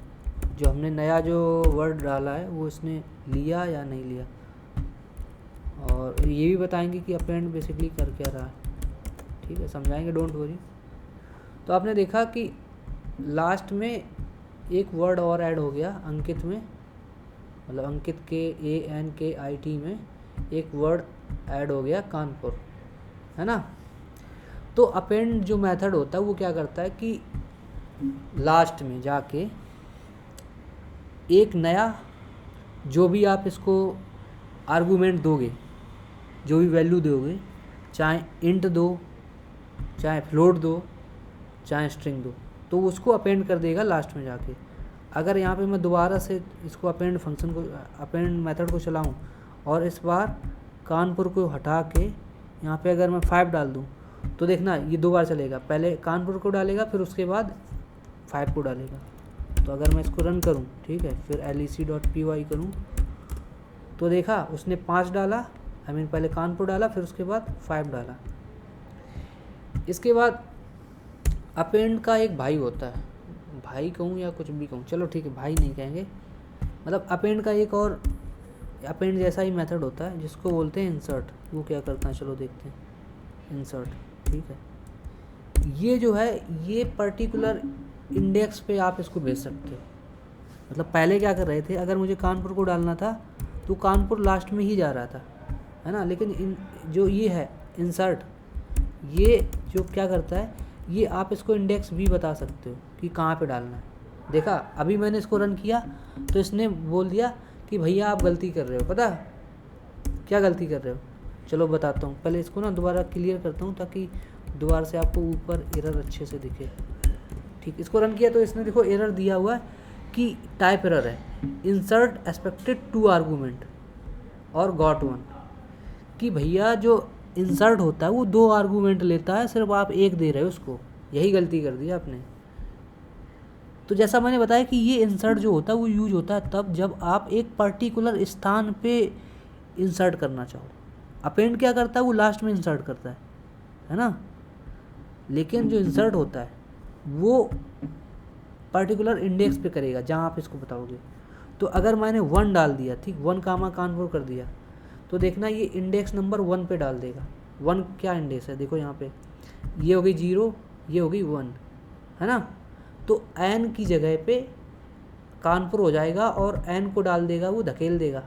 जो हमने नया जो वर्ड डाला है वो इसने लिया या नहीं लिया। और ये भी बताएंगे कि अपेंड बेसिकली कर क्या रहा है। ठीक है, समझाएंगे, डोंट वरी। तो आपने देखा कि लास्ट में एक वर्ड और ऐड हो गया अंकित में, मतलब अंकित के ANKIT में एक वर्ड ऐड हो गया कानपुर, है ना। तो अपेंड जो मेथड होता है वो क्या करता है कि लास्ट में जाके एक नया, जो भी आप इसको आर्गूमेंट दोगे, जो भी वैल्यू दोगे, चाहे इंट दो, चाहे फ्लोट दो, चाहे स्ट्रिंग दो, तो उसको अपेंड कर देगा लास्ट में जाके। अगर यहाँ पे मैं दोबारा से इसको अपेंड फंक्शन को, अपेंड मेथड को चलाऊँ और इस बार कानपुर को हटा के यहाँ पे अगर मैं 5 डाल दूँ, तो देखना ये 2 बार चलेगा, पहले कानपुर को डालेगा फिर उसके बाद 5 को डालेगा। तो अगर मैं इसको रन करूँ, ठीक है, फिर lec.py करूँ, तो देखा उसने 5 डाला, पहले कानपुर डाला फिर उसके बाद 5 डाला। इसके बाद अपेंड का एक भाई होता है, भाई कहूँ या कुछ भी कहूँ, चलो ठीक है भाई नहीं कहेंगे, मतलब अपेंड का एक और अपेंड जैसा ही मेथड होता है जिसको बोलते हैं इंसर्ट। वो क्या करता है, चलो देखते हैं। इंसर्ट, ठीक है, ये जो है ये पर्टिकुलर इंडेक्स पे आप इसको भेज सकते हो। मतलब पहले क्या कर रहे थे, अगर मुझे कानपुर को डालना था तो कानपुर लास्ट में ही जा रहा था, है ना। लेकिन जो ये है इंसर्ट, ये जो क्या करता है, ये आप इसको इंडेक्स भी बता सकते हो कि कहाँ पे डालना है। देखा अभी मैंने इसको रन किया तो इसने बोल दिया कि भैया आप गलती कर रहे हो। पता क्या गलती कर रहे हो, चलो बताता हूँ। पहले इसको ना दोबारा क्लियर करता हूँ ताकि दोबारा से आपको ऊपर एरर अच्छे से दिखे। ठीक, इसको रन किया तो इसने देखो एरर दिया हुआ है कि टाइप एरर है, इंसर्ट एक्सपेक्टेड 2 आर्गूमेंट और गॉट 1, कि भैया जो इंसर्ट होता है वो 2 आर्गूमेंट लेता है, सिर्फ आप 1 दे रहे हो उसको, यही गलती कर दी आपने। तो जैसा मैंने बताया कि ये इंसर्ट जो होता है वो यूज होता है तब जब आप एक पर्टिकुलर स्थान पे इंसर्ट करना चाहो। अपेंड क्या करता है, वो लास्ट में इंसर्ट करता है ना। लेकिन जो इंसर्ट होता है वो पर्टिकुलर इंडेक्स पे करेगा जहाँ आप इसको बताओगे। तो अगर मैंने 1 डाल दिया, ठीक, 1 कामा कानपुर कर दिया, तो देखना ये इंडेक्स नंबर 1 पे डाल देगा। 1 क्या इंडेक्स है, देखो यहाँ पे ये हो गई 0, ये हो गई 1, है ना। तो एन की जगह पे कानपुर हो जाएगा और एन को डाल देगा, वो धकेल देगा,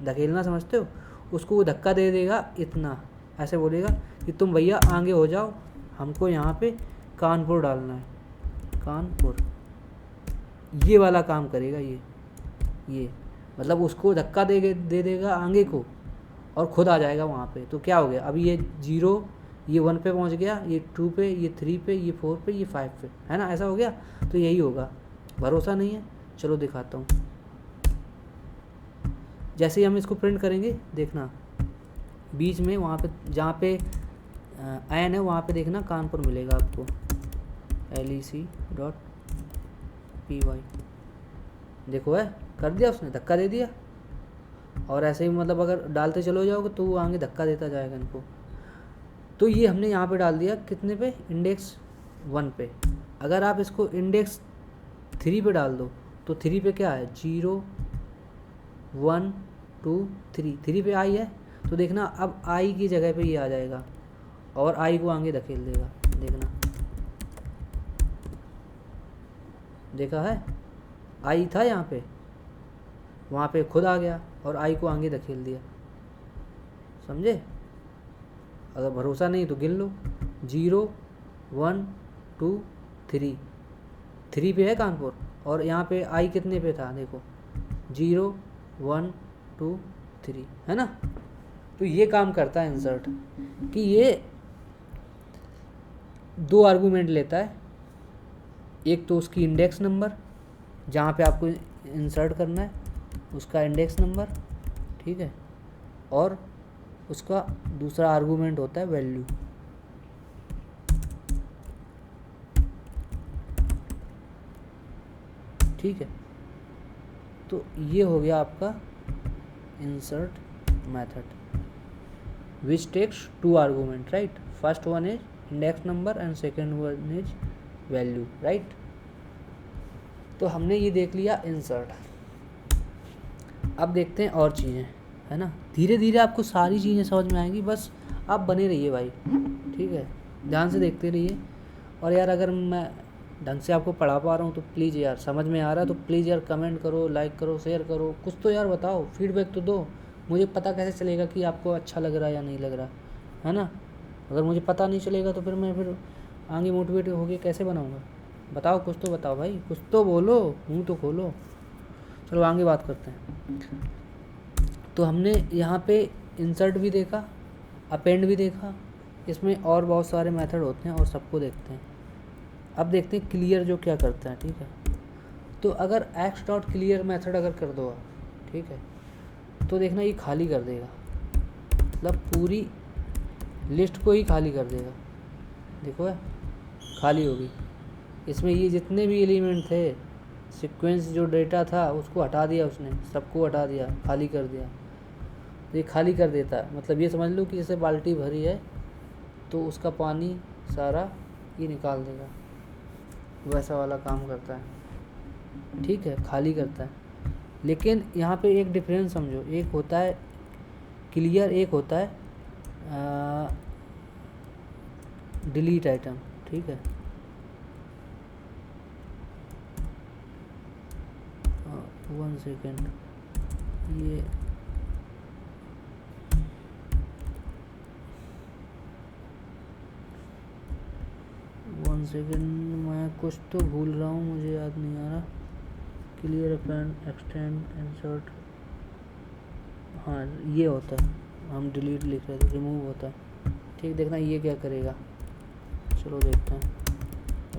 धकेलना समझते हो, उसको वो धक्का दे देगा इतना, ऐसे बोलेगा कि तुम भैया आगे हो जाओ, हमको यहाँ पे कानपुर डालना है, कानपुर, ये वाला काम करेगा ये मतलब उसको धक्का दे देगा आगे को और खुद आ जाएगा वहाँ पे। तो क्या हो गया, अभी ये 0, ये 1 पे पहुँच गया, ये 2 पे, ये 3 पे, ये 4 पे, ये 5 पे, है ना, ऐसा हो गया। तो यही होगा, भरोसा नहीं है, चलो दिखाता हूँ। जैसे ही हम इसको प्रिंट करेंगे देखना बीच में वहाँ पे जहाँ पे एन है वहाँ पे देखना कानपुर मिलेगा आपको, lec.py, देखो है कर दिया उसने, धक्का दे दिया। और ऐसे ही मतलब अगर डालते चलो जाओगे तो वो आगे धक्का देता जाएगा इनको। तो ये हमने यहाँ पे डाल दिया कितने पे, इंडेक्स 1 पे। अगर आप इसको इंडेक्स 3 पे डाल दो तो 3 पे क्या है, 0 1 2 3, 3 पे आई है, तो देखना अब आई की जगह पे ये आ जाएगा और आई को आगे धकेल देगा, देखना, देखा है, आई था यहाँ पे, वहाँ पे खुद आ गया और आई को आगे धकेल दिया। समझे? अगर भरोसा नहीं तो गिन लो, 0 1 2 3, 3 पे है कानपुर, और यहाँ पे आई कितने पे था देखो, 0 1 2 3, है ना। तो ये काम करता है इंसर्ट, कि ये 2 आर्गूमेंट लेता है, एक तो उसकी इंडेक्स नंबर जहाँ पे आपको इंसर्ट करना है उसका इंडेक्स नंबर, ठीक है, और उसका दूसरा आर्गूमेंट होता है वैल्यू। ठीक है, तो ये हो गया आपका insert method which takes 2 argument, right? First one is index number and second one is value, right? तो हमने ये देख लिया इंसर्ट। अब देखते हैं और चीज़ें, है ना। धीरे धीरे आपको सारी चीज़ें समझ में आएंगी, बस आप बने रहिए भाई, ठीक है, ध्यान से देखते रहिए। और यार अगर मैं ढंग से आपको पढ़ा पा रहा हूँ तो प्लीज़ यार, समझ में आ रहा है तो प्लीज़ यार कमेंट करो, लाइक करो, शेयर करो, कुछ तो यार बताओ, फीडबैक तो दो। मुझे पता कैसे चलेगा कि आपको अच्छा लग रहा है या नहीं लग रहा, है ना। अगर मुझे पता नहीं चलेगा तो फिर मैं आगे मोटिवेट होके कैसे बनाऊँगा? बताओ, कुछ तो बताओ भाई, कुछ तो बोलो, मुँह तो खोलो। चलो आगे बात करते हैं। तो हमने यहाँ पे इंसर्ट भी देखा, अपेंड भी देखा, इसमें और बहुत सारे मेथड होते हैं और सबको देखते हैं। अब देखते हैं क्लियर जो क्या करता है, ठीक है। तो अगर एक्स डॉट क्लियर मेथड अगर कर दो आप, ठीक है, तो देखना ये खाली कर देगा, मतलब पूरी लिस्ट को ही खाली कर देगा। देखो है, खाली होगी। इसमें ये जितने भी एलिमेंट थे, सीक्वेंस जो डेटा था उसको हटा दिया उसने, सबको हटा दिया, खाली कर दिया। तो ये खाली कर देता है, मतलब ये समझ लो कि जैसे बाल्टी भरी है तो उसका पानी सारा ये निकाल देगा, वैसा वाला काम करता है, ठीक है, खाली करता है। लेकिन यहाँ पे एक डिफरेंस समझो, एक होता है क्लियर, एक होता है डिलीट आइटम, ठीक है। 1 सेकेंड, ये 1 सेकेंड, मैं कुछ तो भूल रहा हूँ, मुझे याद नहीं आ रहा। क्लियर, अपेंड, एक्सटेंड, इंसर्ट, हाँ ये होता है, हम डिलीट लिख रहे थे, रिमूव होता है, ठीक। देखना ये क्या करेगा, चलो देखते हैं,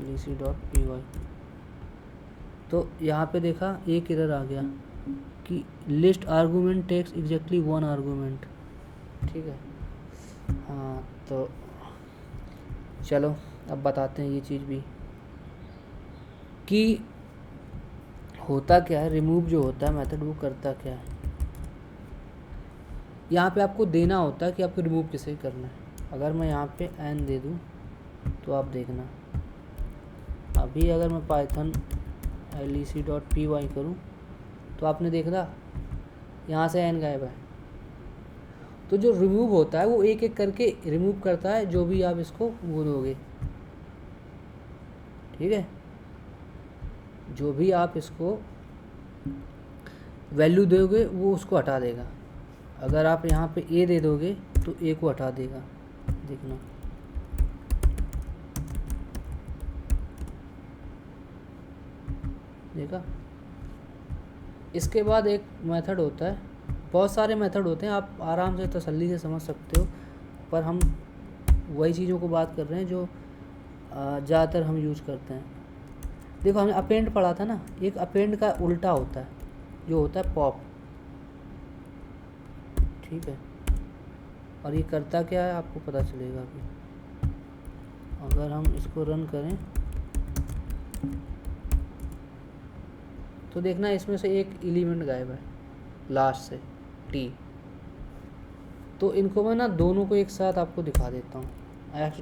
lec.py। तो यहाँ पे देखा एक एरर आ गया कि list argument takes exactly 1 argument, ठीक है। हाँ तो चलो अब बताते हैं ये चीज़ भी कि होता क्या है। रिमूव जो होता है मेथड, वो करता क्या है, यहाँ पे आपको देना होता है कि आपको रिमूव किसे करना है। अगर मैं यहाँ पे n दे दूँ तो आप देखना, अभी अगर मैं पाइथन lec.py करूँ तो आपने देखना यहाँ से n गायब है। तो जो रिमूव होता है वो एक एक करके रिमूव करता है, जो भी आप इसको वो दोगे, ठीक है, जो भी आप इसको वैल्यू दोगे वो उसको हटा देगा। अगर आप यहाँ पे a दे दोगे तो a को हटा देगा, देखना। देखा। इसके बाद एक मेथड होता है, बहुत सारे मेथड होते हैं, आप आराम से तसल्ली से समझ सकते हो, पर हम वही चीज़ों को बात कर रहे हैं जो ज़्यादातर हम यूज करते हैं। देखो हमने अपेंड पढ़ा था ना, एक अपेंड का उल्टा होता है जो होता है पॉप, ठीक है। और ये करता क्या है आपको पता चलेगा अभी। अगर हम इसको रन करें तो देखना इसमें से एक एलिमेंट गायब है लास्ट से, t। तो इनको मैं ना दोनों को एक साथ आपको दिखा देता हूँ, x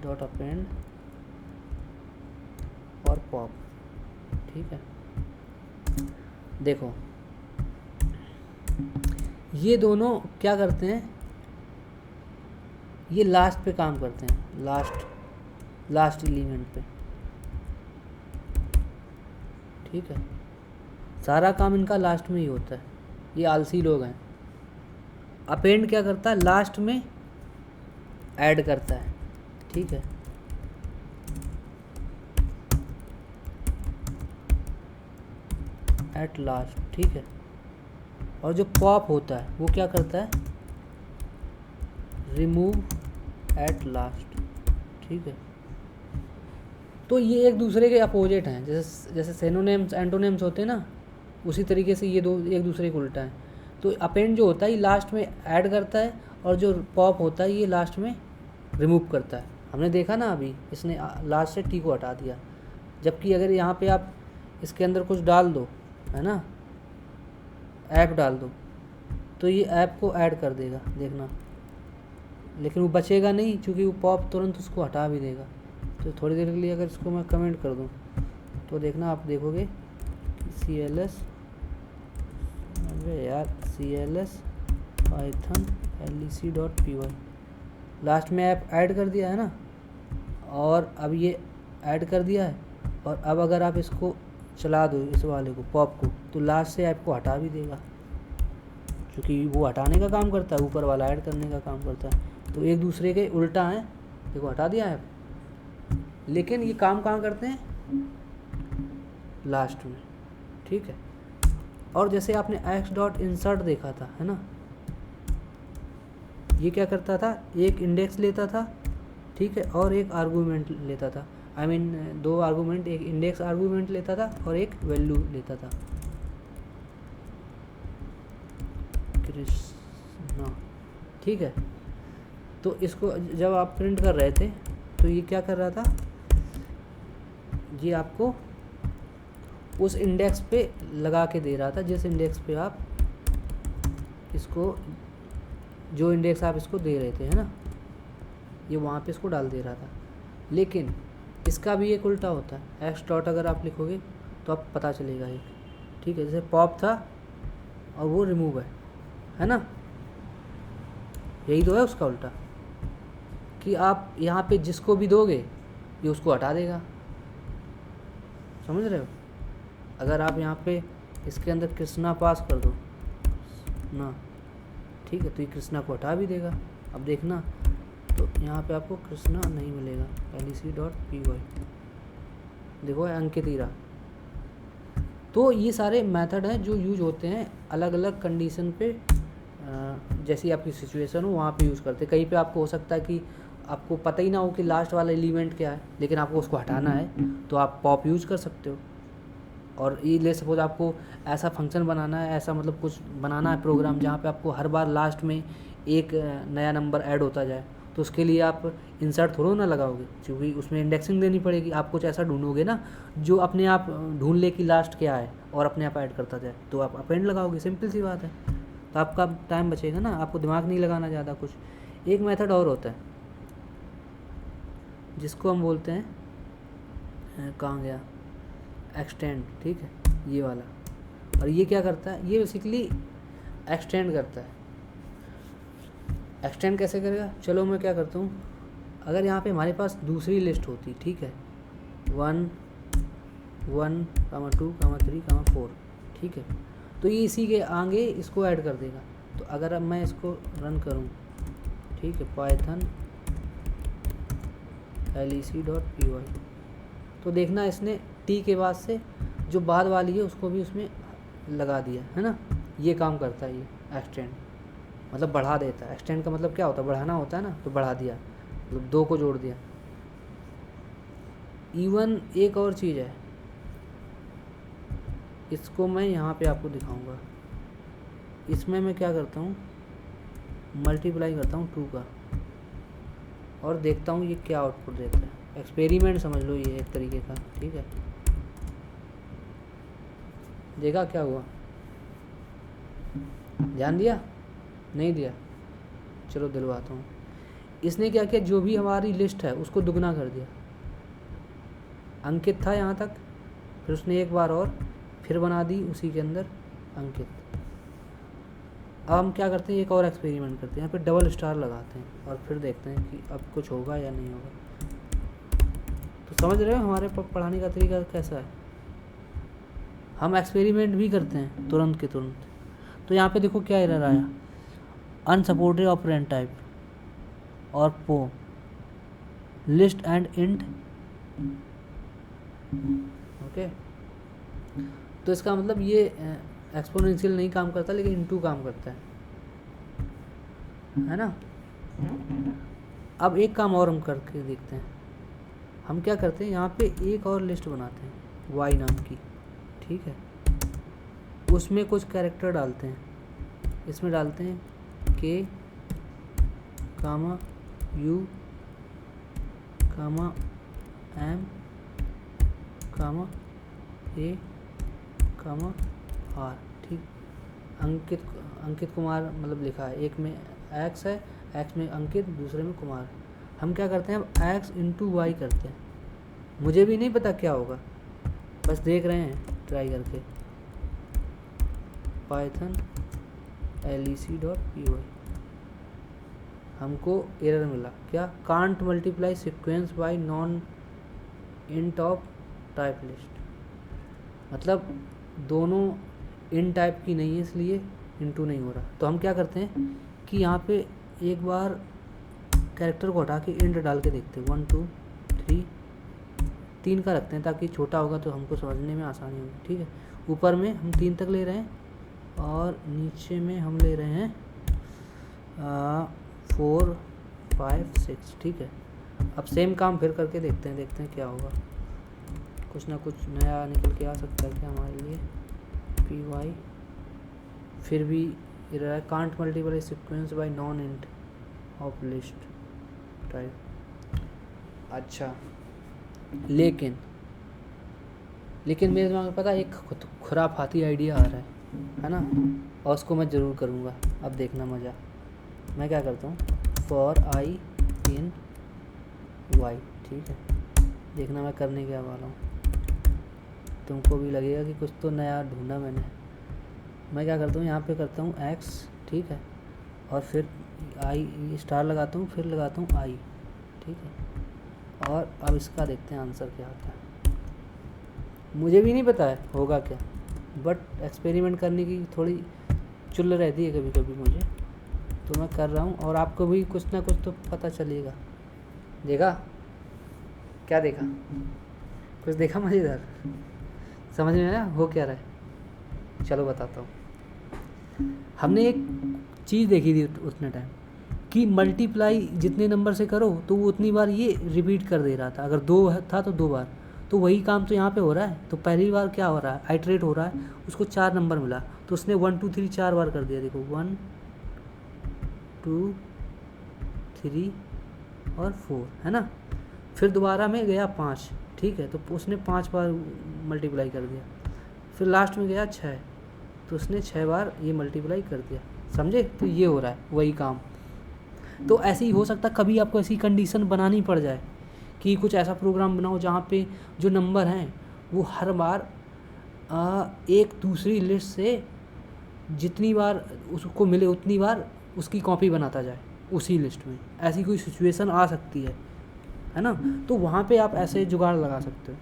डॉट अपेंड और पॉप, ठीक है। देखो ये दोनों क्या करते हैं, ये लास्ट पे काम करते हैं, लास्ट एलिमेंट पे, ठीक है। सारा काम इनका लास्ट में ही होता है, ये आलसी लोग हैं। अपेंड क्या करता है, लास्ट में ऐड करता है, ठीक है। एट लास्ट, ठीक है। और जो पॉप होता है वो क्या करता है, रिमूव एट लास्ट, ठीक है। तो ये एक दूसरे के अपोजिट हैं, जैसे सिनोनिम्स एंटोनिम्स होते हैं ना, उसी तरीके से ये दो एक दूसरे को उल्टा है। तो अपेंड जो होता है ये लास्ट में ऐड करता है, और जो पॉप होता है ये लास्ट में रिमूव करता है। हमने देखा ना अभी, इसने लास्ट से टी को हटा दिया, जबकि अगर यहाँ पे आप इसके अंदर कुछ डाल दो, है ना, ऐप डाल दो, तो ये ऐप को ऐड कर देगा, देखना। लेकिन वो बचेगा नहीं, क्योंकि वो पॉप तुरंत उसको हटा भी देगा। तो थोड़ी देर के लिए अगर इसको मैं कमेंट कर दूँ तो देखना, आप देखोगे CLS, अरे यार CLS पाइथन lec.py, लास्ट में ऐप ऐड कर दिया है ना, और अब ये ऐड कर दिया है। और अब अगर आप इसको चला दो, इस वाले को, पॉप को, तो लास्ट से ऐप को हटा भी देगा, क्योंकि वो हटाने का काम करता है, ऊपर वाला ऐड करने का काम करता है। तो एक दूसरे के उल्टा हैं, देखो हटा दिया ऐप, लेकिन ये काम कहाँ करते हैं, लास्ट में, ठीक है। और जैसे आपने x.insert देखा था, है ना, ये क्या करता था, एक इंडेक्स लेता था, ठीक है, और एक आर्गूमेंट लेता था, आई मीन दो आर्गूमेंट, एक इंडेक्स आर्गूमेंट लेता था और एक वैल्यू लेता था, कृष्णा, ठीक है। तो इसको जब आप प्रिंट कर रहे थे तो ये क्या कर रहा था, ये आपको उस इंडेक्स पे लगा के दे रहा था, जिस इंडेक्स पे आप इसको, जो इंडेक्स आप इसको दे रहे थे, है ना, ये वहाँ पे इसको डाल दे रहा था। लेकिन इसका भी एक उल्टा होता है, x डॉट अगर आप लिखोगे तो आप पता चलेगा एक, ठीक है। जैसे पॉप था और वो रिमूव है ना, यही तो है उसका उल्टा, कि आप यहाँ पे जिसको भी दोगे ये उसको हटा देगा, समझ रहे हो। अगर आप यहाँ पे इसके अंदर कृष्णा पास कर दो ना, ठीक है, तो ये कृष्णा को हटा भी देगा। अब देखना, तो यहाँ पे आपको कृष्णा नहीं मिलेगा, lec.py, देखो अंकित हीरा। तो ये सारे मेथड हैं जो यूज होते हैं अलग अलग कंडीशन पे, जैसी आपकी सिचुएशन हो वहाँ पे यूज़ करते हैं। कहीं पे आपको हो सकता है कि आपको पता ही ना हो कि लास्ट वाला एलिमेंट क्या है, लेकिन आपको उसको हटाना है, तो आप पॉप यूज़ कर सकते हो। और ये ले सपोज आपको ऐसा फंक्शन बनाना है, ऐसा मतलब कुछ बनाना है प्रोग्राम, जहाँ पे आपको हर बार लास्ट में एक नया नंबर ऐड होता जाए, तो उसके लिए आप इंसर्ट थोड़ा ना लगाओगे, क्योंकि उसमें इंडेक्सिंग देनी पड़ेगी। आप कुछ ऐसा ढूंढोगे ना जो अपने आप ढूंढ ले कि लास्ट क्या है और अपने आप ऐड करता जाए, तो आप अपेंड लगाओगे, सिंपल सी बात है। तो आपका टाइम बचेगा ना, आपको दिमाग नहीं लगाना ज़्यादा कुछ। एक मेथड और होता है जिसको हम बोलते हैं, कहाँ गया, एक्सटेंड, ठीक है, ये वाला। और ये क्या करता है, ये बेसिकली एक्सटेंड करता है। एक्सटेंड कैसे करेगा, चलो मैं क्या करता हूँ, अगर यहाँ पे हमारे पास दूसरी लिस्ट होती, ठीक है, 1 1 2 3 4, ठीक है, तो ये इसी के आगे इसको ऐड कर देगा। तो अगर अब मैं इसको रन करूँ, ठीक है, पाइथन lec.py, तो देखना इसने टी के बाद से जो बाद वाली है उसको भी उसमें लगा दिया, है ना। ये काम करता है ये एक्सटेंड, मतलब बढ़ा देता है। एक्सटेंड का मतलब क्या होता है, बढ़ाना होता है ना, तो बढ़ा दिया, मतलब दो को जोड़ दिया। इवन एक और चीज़ है, इसको मैं यहाँ पे आपको दिखाऊंगा। इसमें मैं क्या करता हूँ, मल्टीप्लाई करता हूँ 2 का, और देखता हूँ ये क्या आउटपुट देता है। एक्सपेरिमेंट समझ लो ये एक तरीके का, ठीक है। देखा क्या हुआ, ध्यान दिया, नहीं दिया, चलो दिलवाता हूँ। इसने क्या किया, जो भी हमारी लिस्ट है उसको दुगना कर दिया। अंकित था यहाँ तक, फिर उसने एक बार और फिर बना दी उसी के अंदर अंकित। अब हम क्या करते हैं, एक और एक्सपेरिमेंट करते हैं, यहाँ पे डबल स्टार लगाते हैं और फिर देखते हैं कि अब कुछ होगा या नहीं होगा। तो समझ रहे हो हमारे पढ़ाने का तरीका कैसा है। हम एक्सपेरिमेंट भी करते हैं तुरंत के तुरंत। तो यहाँ पे देखो क्या एरर आया, अनसपोर्टेड ऑपरेंड टाइप और पो लिस्ट एंड इंट। ओके, तो इसका मतलब ये एक्सपोनेंशियल नहीं काम करता लेकिन इनटू काम करता है ना। अब एक काम और हम करके देखते हैं, हम क्या करते हैं यहाँ पे एक और लिस्ट बनाते हैं y नाम की, ठीक है। उसमें कुछ कैरेक्टर डालते हैं, इसमें डालते हैं k, u, m, a, r, ठीक। अंकित कुमार मतलब लिखा है, एक में x है, x में अंकित, दूसरे में कुमार। हम क्या करते हैं, अब x इंटू वाई करते हैं। मुझे भी नहीं पता क्या होगा, बस देख रहे हैं ट्राई करके। पाइथन lec.py, हमको एरर मिला, क्या, can't multiply sequence bye non int of type list. मतलब दोनों इन टाइप की नहीं है इसलिए इंटू नहीं हो रहा। तो हम क्या करते हैं कि यहाँ पे एक बार कैरेक्टर को हटा के इंट डाल के देखते हैं, 1 2 3, 3 का रखते हैं ताकि छोटा होगा तो हमको समझने में आसानी होगी, ठीक है। ऊपर में हम 3 तक ले रहे हैं और नीचे में हम ले रहे हैं 4 5 6, ठीक है। अब सेम काम फिर करके देखते हैं क्या होगा, कुछ ना कुछ नया निकल के आ सकता है क्या हमारे लिए। py फिर भी एरर है, can't multiply sequence bye non int of list type. अच्छा, लेकिन मेरे दिमाग में पता है एक खुराफाती आइडिया आ रहा है ना, और उसको मैं ज़रूर करूँगा। अब देखना मज़ा, मैं क्या करता हूँ, फॉर i इन y, ठीक है। देखना मैं करने क्या वाला हूँ, तुमको भी लगेगा कि कुछ तो नया ढूंढा मैंने। मैं क्या करता हूँ, यहाँ पे करता हूँ x, ठीक है, और फिर i स्टार लगाता हूँ, फिर लगाता हूँ i, ठीक है। और अब इसका देखते हैं आंसर क्या आता है। मुझे भी नहीं पता है होगा क्या, बट एक्सपेरिमेंट करने की थोड़ी चुल रहती है कभी कभी मुझे, तो मैं कर रहा हूँ और आपको भी कुछ ना कुछ तो पता चलेगा। देखा क्या, देखा कुछ, देखा मज़ेदार, समझ में आया हो क्या रहा है। चलो बताता हूँ। हमने एक चीज़ देखी थी उतने टाइम कि मल्टीप्लाई जितने नंबर से करो तो वो उतनी बार ये रिपीट कर दे रहा था। अगर 2 था तो 2 बार, तो वही काम तो यहाँ पे हो रहा है। तो पहली बार क्या हो रहा है, आइटरेट हो रहा है, उसको 4 नंबर मिला तो उसने 1 2 3 4 बार कर दिया। देखो 1 2 3 और 4 है ना। फिर दोबारा में गया 5, ठीक है, तो उसने 5 बार मल्टीप्लाई कर दिया। फिर लास्ट में गया 6, तो उसने 6 बार ये मल्टीप्लाई कर दिया, समझे। तो ये हो रहा है वही काम। तो ऐसे ही हो सकता है कभी आपको ऐसी कंडीशन बनानी पड़ जाए कि कुछ ऐसा प्रोग्राम बनाओ जहाँ पे जो नंबर हैं वो हर बार एक दूसरी लिस्ट से जितनी बार उसको मिले उतनी बार उसकी कॉपी बनाता जाए उसी लिस्ट में। ऐसी कोई सिचुएशन आ सकती है ना। तो वहाँ पे आप ऐसे जुगाड़ लगा सकते हो।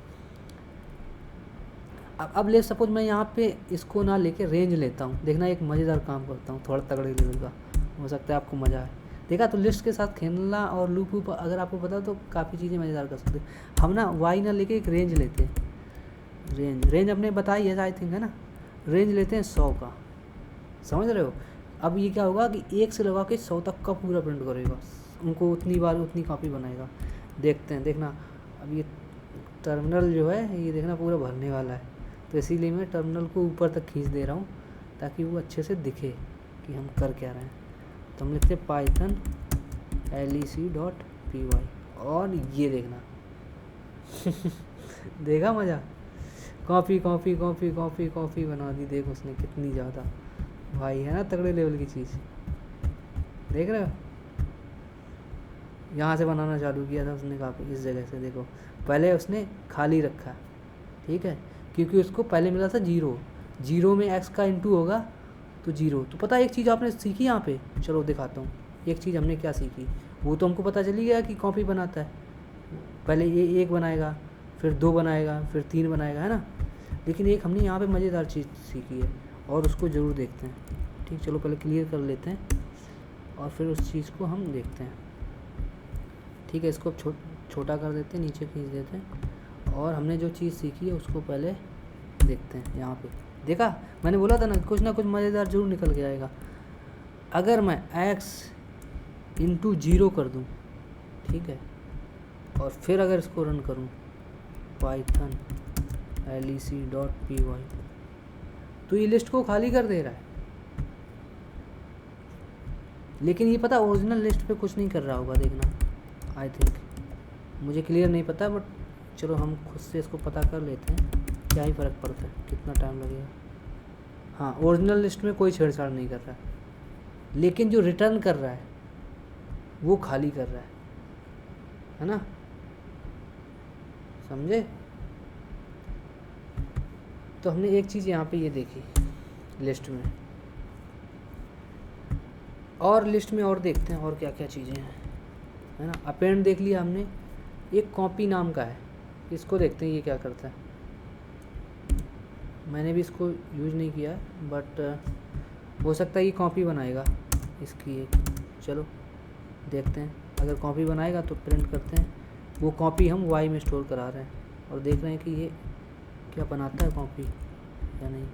अब ले सपोज मैं यहाँ पे इसको ना लेके रेंज लेता हूँ। देखना एक मज़ेदार काम करता हूँ, थोड़ा तगड़े लेवल का, हो सकता है आपको मज़ा आए। देखा, तो लिस्ट के साथ खेलना और लूप वूप अगर आपको पता तो काफ़ी चीज़ें मज़ेदार कर सकते हैं। हम ना वाई ना लेके एक रेंज लेते हैं। रेंज अपने बताई है आई थिंक, है ना। रेंज लेते हैं 100 का, समझ रहे हो। अब ये क्या होगा कि 1 से लगा के 100 तक का पूरा प्रिंट करेगा, उनको उतनी बार उतनी कॉपी बनाएगा। देखते हैं, देखना अब ये टर्मिनल जो है ये देखना पूरा भरने वाला है, तो इसीलिए मैं टर्मिनल को ऊपर तक खींच दे रहा हूँ ताकि वो अच्छे से दिखे कि हम कर क्या रहे हैं। तो हम लिखते हैं पाइथन lec.py और ये देखना देखा मज़ा, copy copy copy copy copy बना दी। देख उसने कितनी ज़्यादा, भाई है ना तगड़े लेवल की चीज़। देख रहे हो, यहाँ से बनाना चालू किया था उसने काफ़ी, इस जगह से। देखो पहले उसने खाली रखा, ठीक है, क्योंकि उसको पहले मिला था 0 में x का इंटू होगा तो 0। तो पता है एक चीज़ आपने सीखी यहाँ पे, चलो दिखाता हूँ एक चीज़ हमने क्या सीखी। वो तो हमको पता चली गया कि कॉपी बनाता है, पहले ये 1 बनाएगा, फिर 2 बनाएगा, फिर 3 बनाएगा, है ना। लेकिन एक हमने यहाँ पे मज़ेदार चीज़ सीखी है और उसको ज़रूर देखते हैं। ठीक, चलो पहले क्लियर कर लेते हैं और फिर उस चीज़ को हम देखते हैं। ठीक है, इसको अब छोटा कर देते हैं, नीचे खींच देते हैं और हमने जो चीज़ सीखी है उसको पहले देखते हैं। यहाँ पे देखा, मैंने बोला था ना कुछ मज़ेदार जरूर निकल के आएगा। अगर मैं x इंटू 0 कर दूँ, ठीक है, और फिर अगर इसको रन करूँ पाइथन lec.py, तो ये लिस्ट को खाली कर दे रहा है। लेकिन ये पता ओरिजिनल लिस्ट पे कुछ नहीं कर रहा होगा, देखना। आई थिंक, मुझे क्लियर नहीं पता, बट चलो हम खुद से इसको पता कर लेते हैं, क्या ही फ़र्क पड़ता है, कितना टाइम लगेगा। हाँ, ओरिजिनल लिस्ट में कोई छेड़छाड़ नहीं कर रहा है, लेकिन जो रिटर्न कर रहा है वो खाली कर रहा है ना, समझे? तो हमने एक चीज़ यहाँ पे ये देखी लिस्ट में, और लिस्ट में और देखते हैं और क्या क्या चीज़ें हैं, है ना। अपेंड देख लिया हमने, एक कॉपी नाम का है, इसको देखते हैं ये क्या करता है। मैंने भी इसको यूज़ नहीं किया, बट हो सकता है ये कॉपी बनाएगा इसकी एक। चलो देखते हैं, अगर कॉपी बनाएगा तो प्रिंट करते हैं। वो कॉपी हम वाई में स्टोर करा रहे हैं और देख रहे हैं कि ये क्या बनाता है कॉपी या नहीं।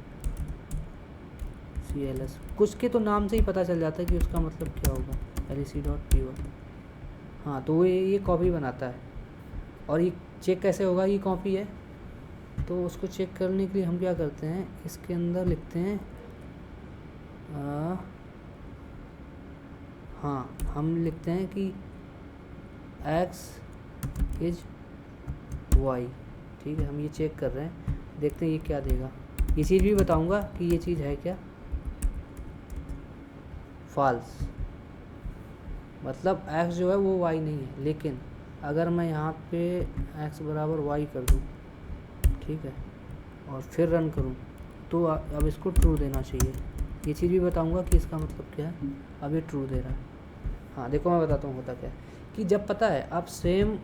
CLS, कुछ के तो नाम से ही पता चल जाता है कि उसका मतलब क्या होगा, lec.py। हाँ, तो वो ये कॉपी बनाता है। और ये चेक कैसे होगा ये कॉपी है, तो उसको चेक करने के लिए हम क्या करते हैं, इसके अंदर लिखते हैं हाँ, हम लिखते हैं कि x इज y। ठीक है, हम ये चेक कर रहे हैं, देखते हैं ये क्या देगा। ये चीज़ भी बताऊंगा कि ये चीज़ है क्या, फॉल्स, मतलब x जो है वो y नहीं है। लेकिन अगर मैं यहाँ पे x बराबर y कर दूँ, ठीक है, और फिर रन करूँ, तो अब इसको ट्रू देना चाहिए। ये चीज़ भी बताऊंगा कि इसका मतलब क्या है। अब ये ट्रू दे रहा है। हाँ देखो, मैं बताता हूँ होता क्या है कि जब पता है आप सेम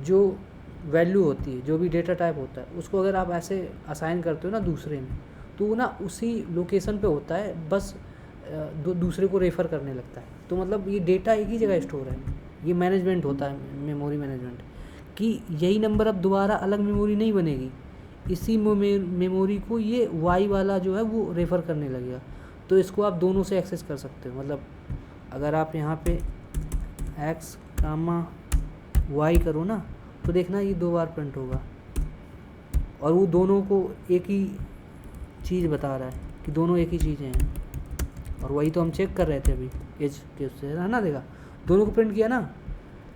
जो वैल्यू होती है, जो भी डेटा टाइप होता है, उसको अगर आप ऐसे असाइन करते हो ना दूसरे में, तो वो ना उसी लोकेशन पे होता है, बस दूसरे को रेफ़र करने लगता है। तो मतलब ये डेटा एक ही जगह स्टोर है। ये मैनेजमेंट होता है, मेमोरी मैनेजमेंट, कि यही नंबर अब दोबारा अलग मेमोरी नहीं बनेगी, इसी मेमोरी को ये वाई वाला जो है वो रेफ़र करने लगेगा। तो इसको आप दोनों से एक्सेस कर सकते हो। मतलब अगर आप यहाँ पे x, y करो ना, तो देखना ये 2 बार प्रिंट होगा और वो दोनों को एक ही चीज़ बता रहा है कि दोनों एक ही चीज़ें हैं। और वही तो हम चेक कर रहे थे अभी एज के उससे, है ना। देखा, दोनों को प्रिंट किया ना।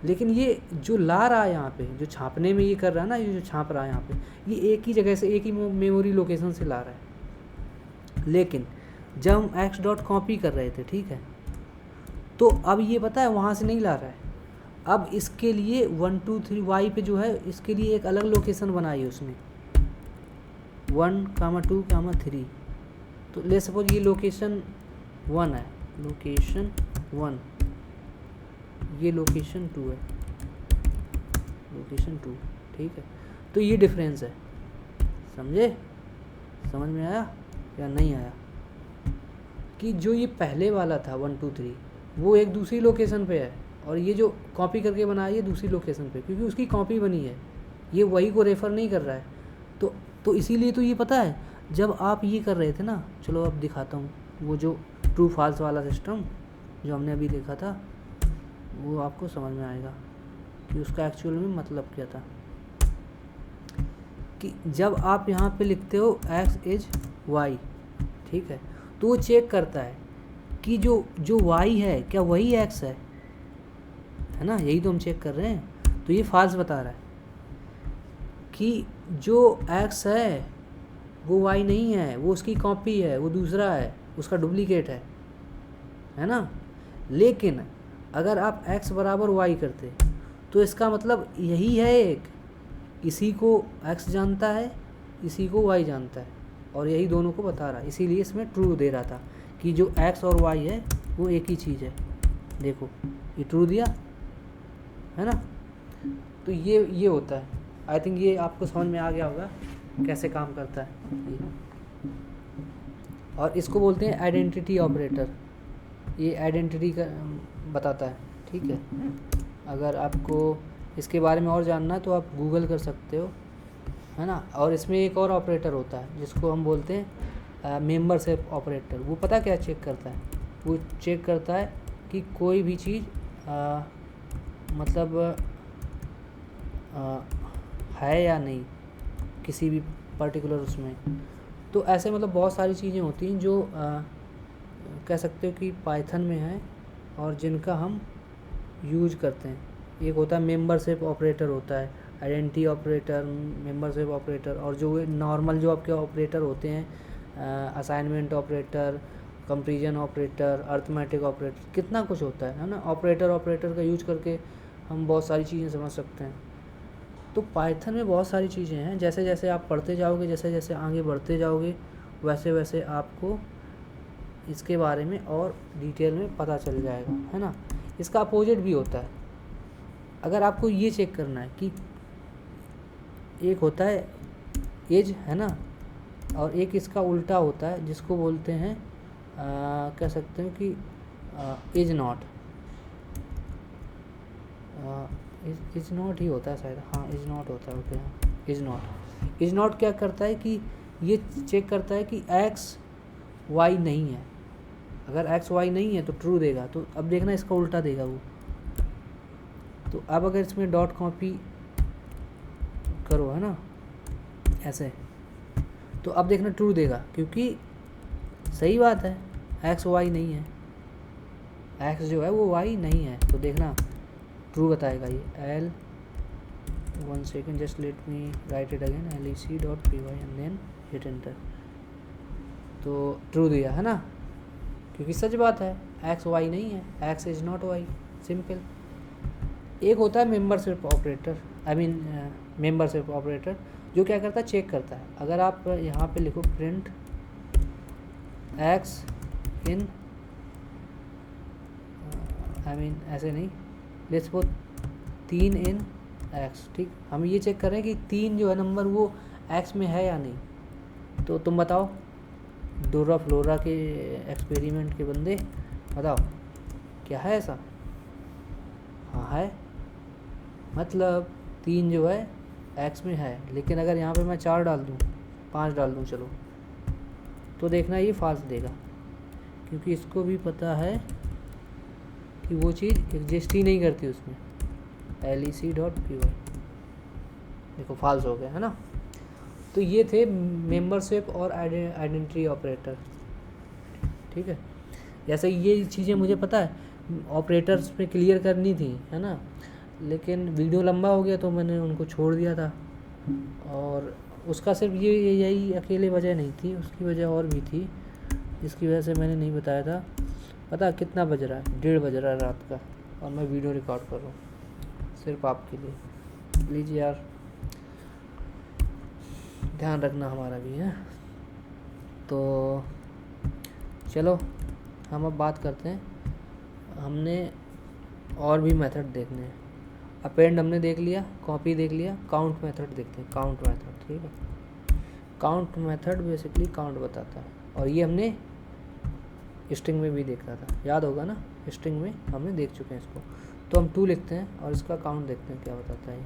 लेकिन ये जो ला रहा है यहाँ पे, जो छापने में ये कर रहा है ना, ये जो छाप रहा है यहाँ पे, ये एक ही जगह से, एक ही मेमोरी लोकेशन से ला रहा है। लेकिन जब हम x डॉट कॉपी कर रहे थे, ठीक है, तो अब ये पता है वहाँ से नहीं ला रहा है। अब इसके लिए 1 2 3 y पे जो है, इसके लिए एक अलग लोकेशन बनाई है उसने, 1 2 3। तो ले सपोज ये लोकेशन 1 है, लोकेशन 1, ये लोकेशन 2 है, लोकेशन 2, ठीक है। तो ये डिफरेंस है, समझे, समझ में आया या नहीं आया, कि जो ये पहले वाला था 1 2 3 वो एक दूसरी लोकेशन पे है, और ये जो कॉपी करके बनाया ये दूसरी लोकेशन पे, क्योंकि उसकी कॉपी बनी है, ये वही को रेफ़र नहीं कर रहा है। तो इसीलिए तो ये पता है, जब आप ये कर रहे थे ना, चलो अब दिखाता हूँ, वो जो ट्रू फॉल्स वाला सिस्टम जो हमने अभी देखा था, वो आपको समझ में आएगा कि उसका एक्चुअल में मतलब क्या था। कि जब आप यहाँ पे लिखते हो x इज y, ठीक है, तो वो चेक करता है कि जो y है क्या वही x है ना, यही तो हम चेक कर रहे हैं। तो ये फॉल्स बता रहा है कि जो x है वो y नहीं है, वो उसकी कॉपी है, वो दूसरा है, उसका डुप्लीकेट है ना। लेकिन अगर आप x बराबर y करते तो इसका मतलब यही है, एक इसी को x जानता है, इसी को y जानता है, और यही दोनों को बता रहा है। इसीलिए इसमें ट्रू दे रहा था कि जो x और y है वो एक ही चीज़ है। देखो ये ट्रू दिया है ना। तो ये होता है। आई थिंक ये आपको समझ में आ गया होगा कैसे काम करता है ये। और इसको बोलते हैं आइडेंटिटी ऑपरेटर। ये आइडेंटिटी का बताता है, ठीक है। अगर आपको इसके बारे में और जानना है तो आप गूगल कर सकते हो, है ना। और इसमें एक और ऑपरेटर होता है जिसको हम बोलते हैं मेंबरशिप ऑपरेटर। वो पता क्या चेक करता है? वो चेक करता है कि कोई भी चीज़ मतलब है या नहीं किसी भी पर्टिकुलर उसमें। तो ऐसे मतलब बहुत सारी चीज़ें होती हैं जो कह सकते हो कि पाइथन में है और जिनका हम यूज करते हैं। एक होता है मेंबरशिप ऑपरेटर होता है, आइडेंटिटी ऑपरेटर, मेंबरशिप ऑपरेटर, और जो नॉर्मल जो आपके ऑपरेटर होते हैं assignment operator, comparison operator, arithmetic operator, कितना कुछ होता है ना। ऑपरेटर का यूज करके हम बहुत सारी चीज़ें समझ सकते हैं। तो पाइथन में बहुत सारी चीज़ें हैं। जैसे जैसे आप पढ़ते जाओगे, जैसे जैसे आगे बढ़ते जाओगे, वैसे वैसे आपको इसके बारे में और डिटेल में पता चल जाएगा, है ना। इसका अपोजिट भी होता है। अगर आपको ये चेक करना है कि एक होता है एज, है ना, और एक इसका उल्टा होता है जिसको बोलते हैं कह सकते हैं कि इज नॉट। इज नॉट ही होता है शायद, हाँ इज नॉट होता है। ओके, हाँ इज नॉट क्या करता है कि ये चेक करता है कि एक्स वाई नहीं है। अगर एक्स वाई नहीं है तो ट्रू देगा। तो अब देखना इसका उल्टा देगा वो। तो अब अगर इसमें डॉट कॉपी करो, है ना, ऐसे, तो अब देखना ट्रू देगा, क्योंकि सही बात है, एक्स वाई नहीं है, एक्स जो है वो वाई नहीं है। तो देखना ट्रू बताएगा ये। L 1 second, just let me write it again, lec.py and then hit enter. तो ट्रू दिया, है ना, क्योंकि सच बात है, एक्स वाई नहीं है, X is not Y, simple. एक होता है मेंबरशिप ऑपरेटर, मेंबरशिप ऑपरेटर, जो क्या करता है, चेक करता है। अगर आप यहाँ पे लिखो प्रिंट एक्स इन, ऐसे नहीं, लेट्स सपोज 3 इन एक्स, ठीक। हम ये चेक कर रहे हैं कि 3 जो है नंबर वो एक्स में है या नहीं। तो तुम बताओ, डोरा फ्लोरा के एक्सपेरिमेंट के बंदे, बताओ क्या है ऐसा? हाँ है, मतलब 3 जो है एक्स में है। लेकिन अगर यहाँ पे मैं 4 डाल दूँ, 5 डाल दूँ, चलो, तो देखना ये फाल्स देगा, क्योंकि इसको भी पता है कि वो चीज़ एग्जिस्ट ही नहीं करती उसमें। lec.py, देखो फाल्स हो गया, है ना। तो ये थे मेंबरशिप और आइडेंटिटी ऑपरेटर, ठीक है। जैसे ये चीज़ें मुझे पता है ऑपरेटर्स पे क्लियर करनी थी, है ना, लेकिन वीडियो लंबा हो गया तो मैंने उनको छोड़ दिया था। और उसका सिर्फ यही अकेले वजह नहीं थी, उसकी वजह और भी थी, जिसकी वजह से मैंने नहीं बताया था। पता कितना बज रहा है? 1:30 बज रहा है रात का, और मैं वीडियो रिकॉर्ड कर रहा हूँ सिर्फ आपके लिए। प्लीज़ यार ध्यान रखना हमारा भी, है। तो चलो हम अब बात करते हैं, हमने और भी मेथड देखने हैं। अपेंड हमने देख लिया, कॉपी देख लिया, काउंट मेथड देखते हैं। काउंट मेथड, ठीक है। काउंट मेथड बेसिकली काउंट बताता है, और ये हमने स्ट्रिंग में भी देखा था, याद होगा ना, स्ट्रिंग में हमने देख चुके हैं इसको। तो हम 2 लिखते हैं और इसका काउंट देखते हैं क्या बताता है।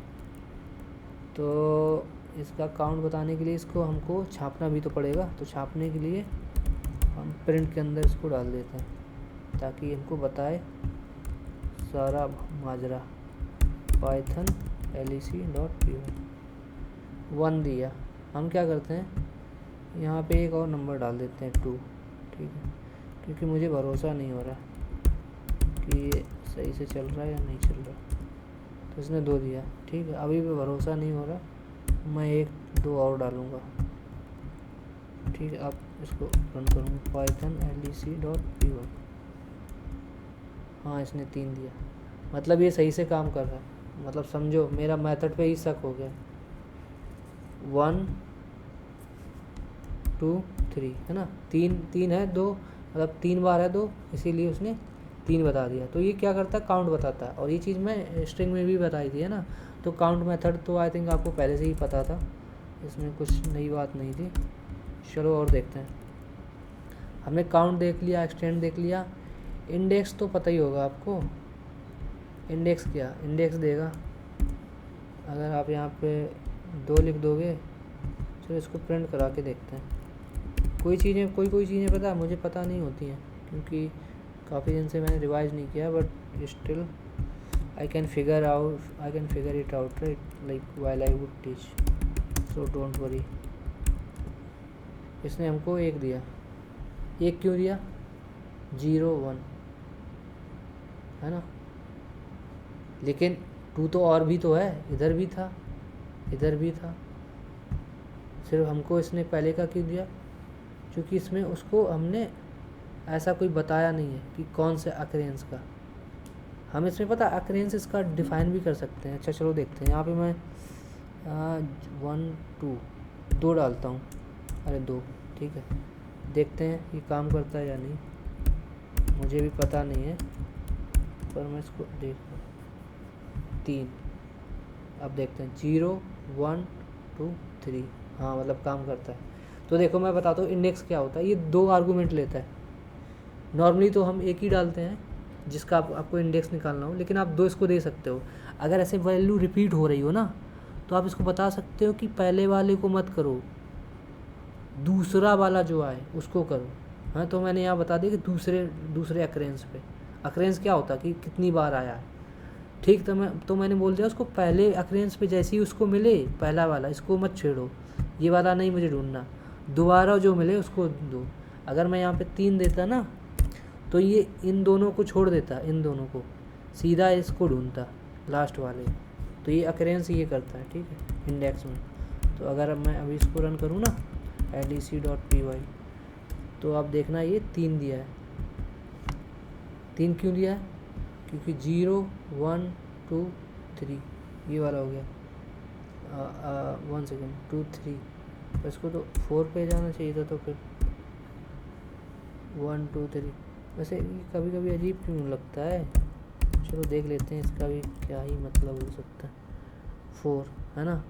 तो इसका काउंट बताने के लिए इसको हमको छापना भी तो पड़ेगा। तो छापने के लिए हम प्रिंट के अंदर इसको डाल देते हैं, ताकि हमको बताए सारा माजरा। पाइथन lec.py 1 दिया, हम क्या करते हैं, यहाँ पे एक और नंबर डाल देते हैं 2, ठीक है, क्योंकि मुझे भरोसा नहीं हो रहा कि ये सही से चल रहा है या नहीं चल रहा। तो इसने 2 दिया, ठीक है। अभी भी भरोसा नहीं हो रहा, मैं 1-2 और डालूँगा, ठीक है। अब इसको रन करूँगा, पाइथन lec.py, हाँ इसने 3 दिया, मतलब ये सही से काम कर रहा है। मतलब समझो मेरा मेथड पे ही शक हो गया। 1 2 3, है ना, 3 है, 2 मतलब 3 बार है 2, इसीलिए उसने 3 बता दिया। तो ये क्या करता है, काउंट बताता है। और ये चीज़ मैं स्ट्रिंग में भी बताई थी, है ना। तो काउंट मेथड तो आई थिंक आपको पहले से ही पता था, इसमें कुछ नई बात नहीं थी। चलो और देखते हैं। हमने काउंट देख लिया, एक्सटेंड देख लिया, इंडेक्स तो पता ही होगा आपको। इंडेक्स क्या, इंडेक्स देगा, अगर आप यहाँ पे 2 लिख दोगे, चलो इसको प्रिंट करा के देखते हैं। कोई चीज़ें पता है मुझे पता नहीं होती हैं, क्योंकि काफ़ी दिन से मैंने रिवाइज नहीं किया, but still I can figure it out, right, like while I would teach, so don't worry। इसने हमको 1 दिया, 1 क्यों दिया, 0 1 है ना, लेकिन 2 तो और भी तो है, इधर भी था, इधर भी था, सिर्फ हमको इसने पहले का क्यों दिया, क्योंकि इसमें उसको हमने ऐसा कोई बताया नहीं है कि कौन से अक्रेंस का। हम इसमें पता अक्रेंस इसका डिफ़ाइन भी कर सकते हैं। अच्छा चलो देखते हैं, यहाँ पे मैं 1 2 2 डालता हूँ, अरे 2, ठीक है, देखते हैं ये काम करता है या नहीं, मुझे भी पता नहीं है, पर मैं इसको देख 3, अब देखते हैं 0 1 2 3, हाँ मतलब काम करता है। तो देखो मैं बताता हूँ इंडेक्स क्या होता है, ये 2 आर्गूमेंट लेता है। नॉर्मली तो हम एक ही डालते हैं जिसका आपको इंडेक्स निकालना हो, लेकिन आप 2 इसको दे सकते हो। अगर ऐसे वैल्यू रिपीट हो रही हो ना, तो आप इसको बता सकते हो कि पहले वाले को मत करो, दूसरा वाला जो आए उसको करो। हाँ, तो मैंने यहाँ बता दिया कि दूसरे अक्रेंस पे, अक्रेंस क्या होता है कि कितनी बार आया है, ठीक। तो मैंने बोल दिया उसको पहले अक्रेंस पे जैसे ही उसको मिले पहला वाला, इसको मत छेड़ो, ये वाला नहीं मुझे ढूंढना, दोबारा जो मिले उसको दो। अगर मैं यहाँ पे 3 देता ना, तो ये इन दोनों को छोड़ देता, इन दोनों को सीधा इसको ढूंढता, लास्ट वाले। तो ये अक्रेंस ये करता है, ठीक है, इंडेक्स में। तो अगर मैं अभी इसको रन करूँ ना adc.py, तो आप देखना ये 3 दिया है। 3 क्यों दिया है, क्योंकि 0 1 2 3 ये वाला हो गया। 1 सेकेंड 2 3, इसको तो 4 पे जाना चाहिए था, तो फिर 1 2 3। वैसे कभी कभी अजीब क्यों लगता है, चलो देख लेते हैं इसका भी क्या ही मतलब हो सकता है। 4 है ना,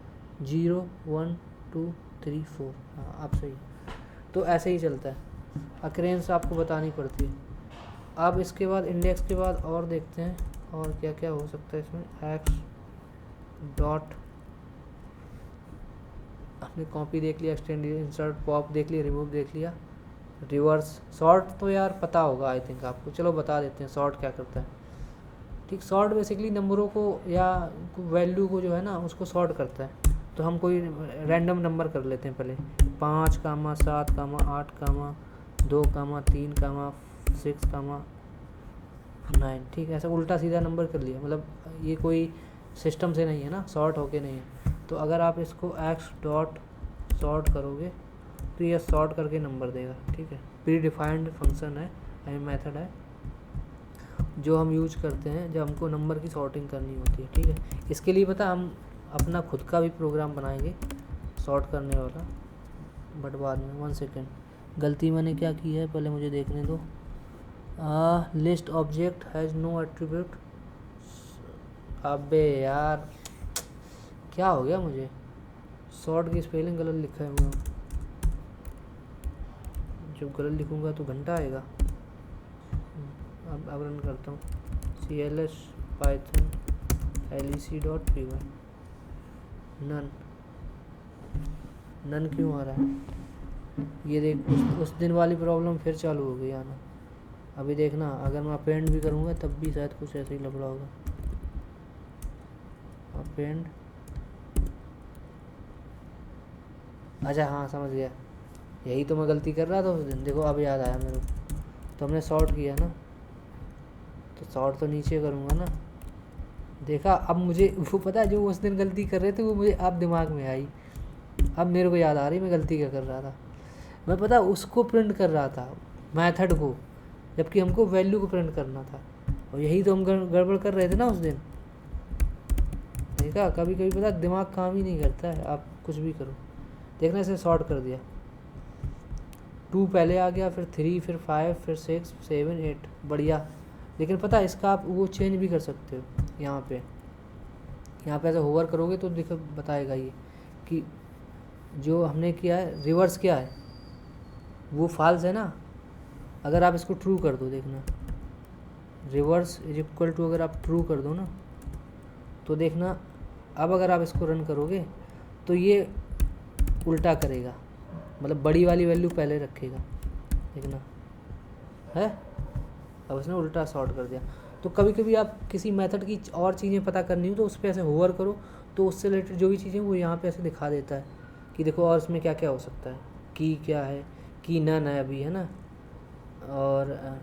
0 1 2 3 4, हाँ आप सही। तो ऐसे ही चलता है, अक्रेंस आपको बतानी पड़ती है। अब इसके बाद इंडेक्स के बाद और देखते हैं और क्या क्या हो सकता है इसमें। एक्स डॉट, आपने कॉपी देख लिया, एक्सटेंड, इंसर्ट, पॉप देख लिया, रिमूव देख लिया, रिवर्स, सॉर्ट तो यार पता होगा आई थिंक आपको, चलो बता देते हैं सॉर्ट क्या करता है। ठीक, सॉर्ट बेसिकली नंबरों को या वैल्यू को जो है ना उसको सॉर्ट करता है। तो हम कोई रैंडम नंबर कर लेते हैं पहले, 5 7 8 2 3 6 9, ठीक है, ऐसा उल्टा सीधा नंबर कर लिया, मतलब ये कोई सिस्टम से नहीं है ना, सॉर्ट होके नहीं है। तो अगर आप इसको एक्स डॉट सॉर्ट करोगे तो ये सॉर्ट करके नंबर देगा, ठीक है। प्री डिफाइंड फंक्शन है, मेथड है जो हम यूज करते हैं जब हमको नंबर की सॉर्टिंग करनी होती है, ठीक है। इसके लिए पता हम अपना खुद का भी प्रोग्राम बनाएंगे सॉर्ट करने वाला, बट बाद में। 1 सेकेंड, गलती मैंने क्या की है पहले मुझे देखने दो। List object has no attribute, अबे यार क्या हो गया मुझे, सॉर्ट की स्पेलिंग गलत लिखा है मैं, जब गलत लिखूंगा तो घंटा आएगा। अब रन करता हूँ, cls python lec.py, नन क्यों आ रहा है, ये देख उस दिन वाली प्रॉब्लम फिर चालू हो गई आना। अभी देखना अगर मैं अपेंड भी करूँगा तब भी शायद कुछ ऐसे ही लग रहा होगा। अपेंड, अच्छा हाँ समझ गया, यही तो मैं गलती कर रहा था उस दिन, देखो अब याद आया मेरे को। तो हमने सॉर्ट किया ना, तो सॉर्ट तो नीचे करूँगा ना, देखा अब मुझे वो पता है जो उस दिन गलती कर रहे थे वो मुझे अब दिमाग में आई, अब मेरे को याद आ रही मैं गलती क्या कर रहा था। मैं पता उसको प्रिंट कर रहा था मेथड को, जबकि हमको वैल्यू को प्रिंट करना था, और यही तो हम गड़बड़ कर रहे थे ना उस दिन। देखा कभी कभी पता दिमाग काम ही नहीं करता है, आप कुछ भी करो। देखना इसे सॉर्ट कर दिया, 2 पहले आ गया, फिर 3, फिर 5, फिर 6 7 8, बढ़िया। लेकिन पता है इसका आप वो चेंज भी कर सकते हो, यहाँ पे ऐसे होवर करोगे तो देखो बताएगा ये कि जो हमने किया है रिवर्स क्या है, वो फॉल्स है ना, अगर आप इसको ट्रू कर दो, देखना रिवर्स इज इक्वल टू, अगर आप ट्रू कर दो ना तो देखना अब अगर आप इसको रन करोगे तो ये उल्टा करेगा, मतलब बड़ी वाली वैल्यू पहले रखेगा, देखना है। अब इसने उल्टा सॉर्ट कर दिया। तो कभी कभी आप किसी मेथड की और चीज़ें पता करनी हो तो उस पर ऐसे होवर करो तो उससे रिलेटेड जो भी चीज़ें वो यहाँ पे ऐसे दिखा देता है कि देखो और इसमें क्या क्या हो सकता है, की क्या है, की नन है अभी, है ना। और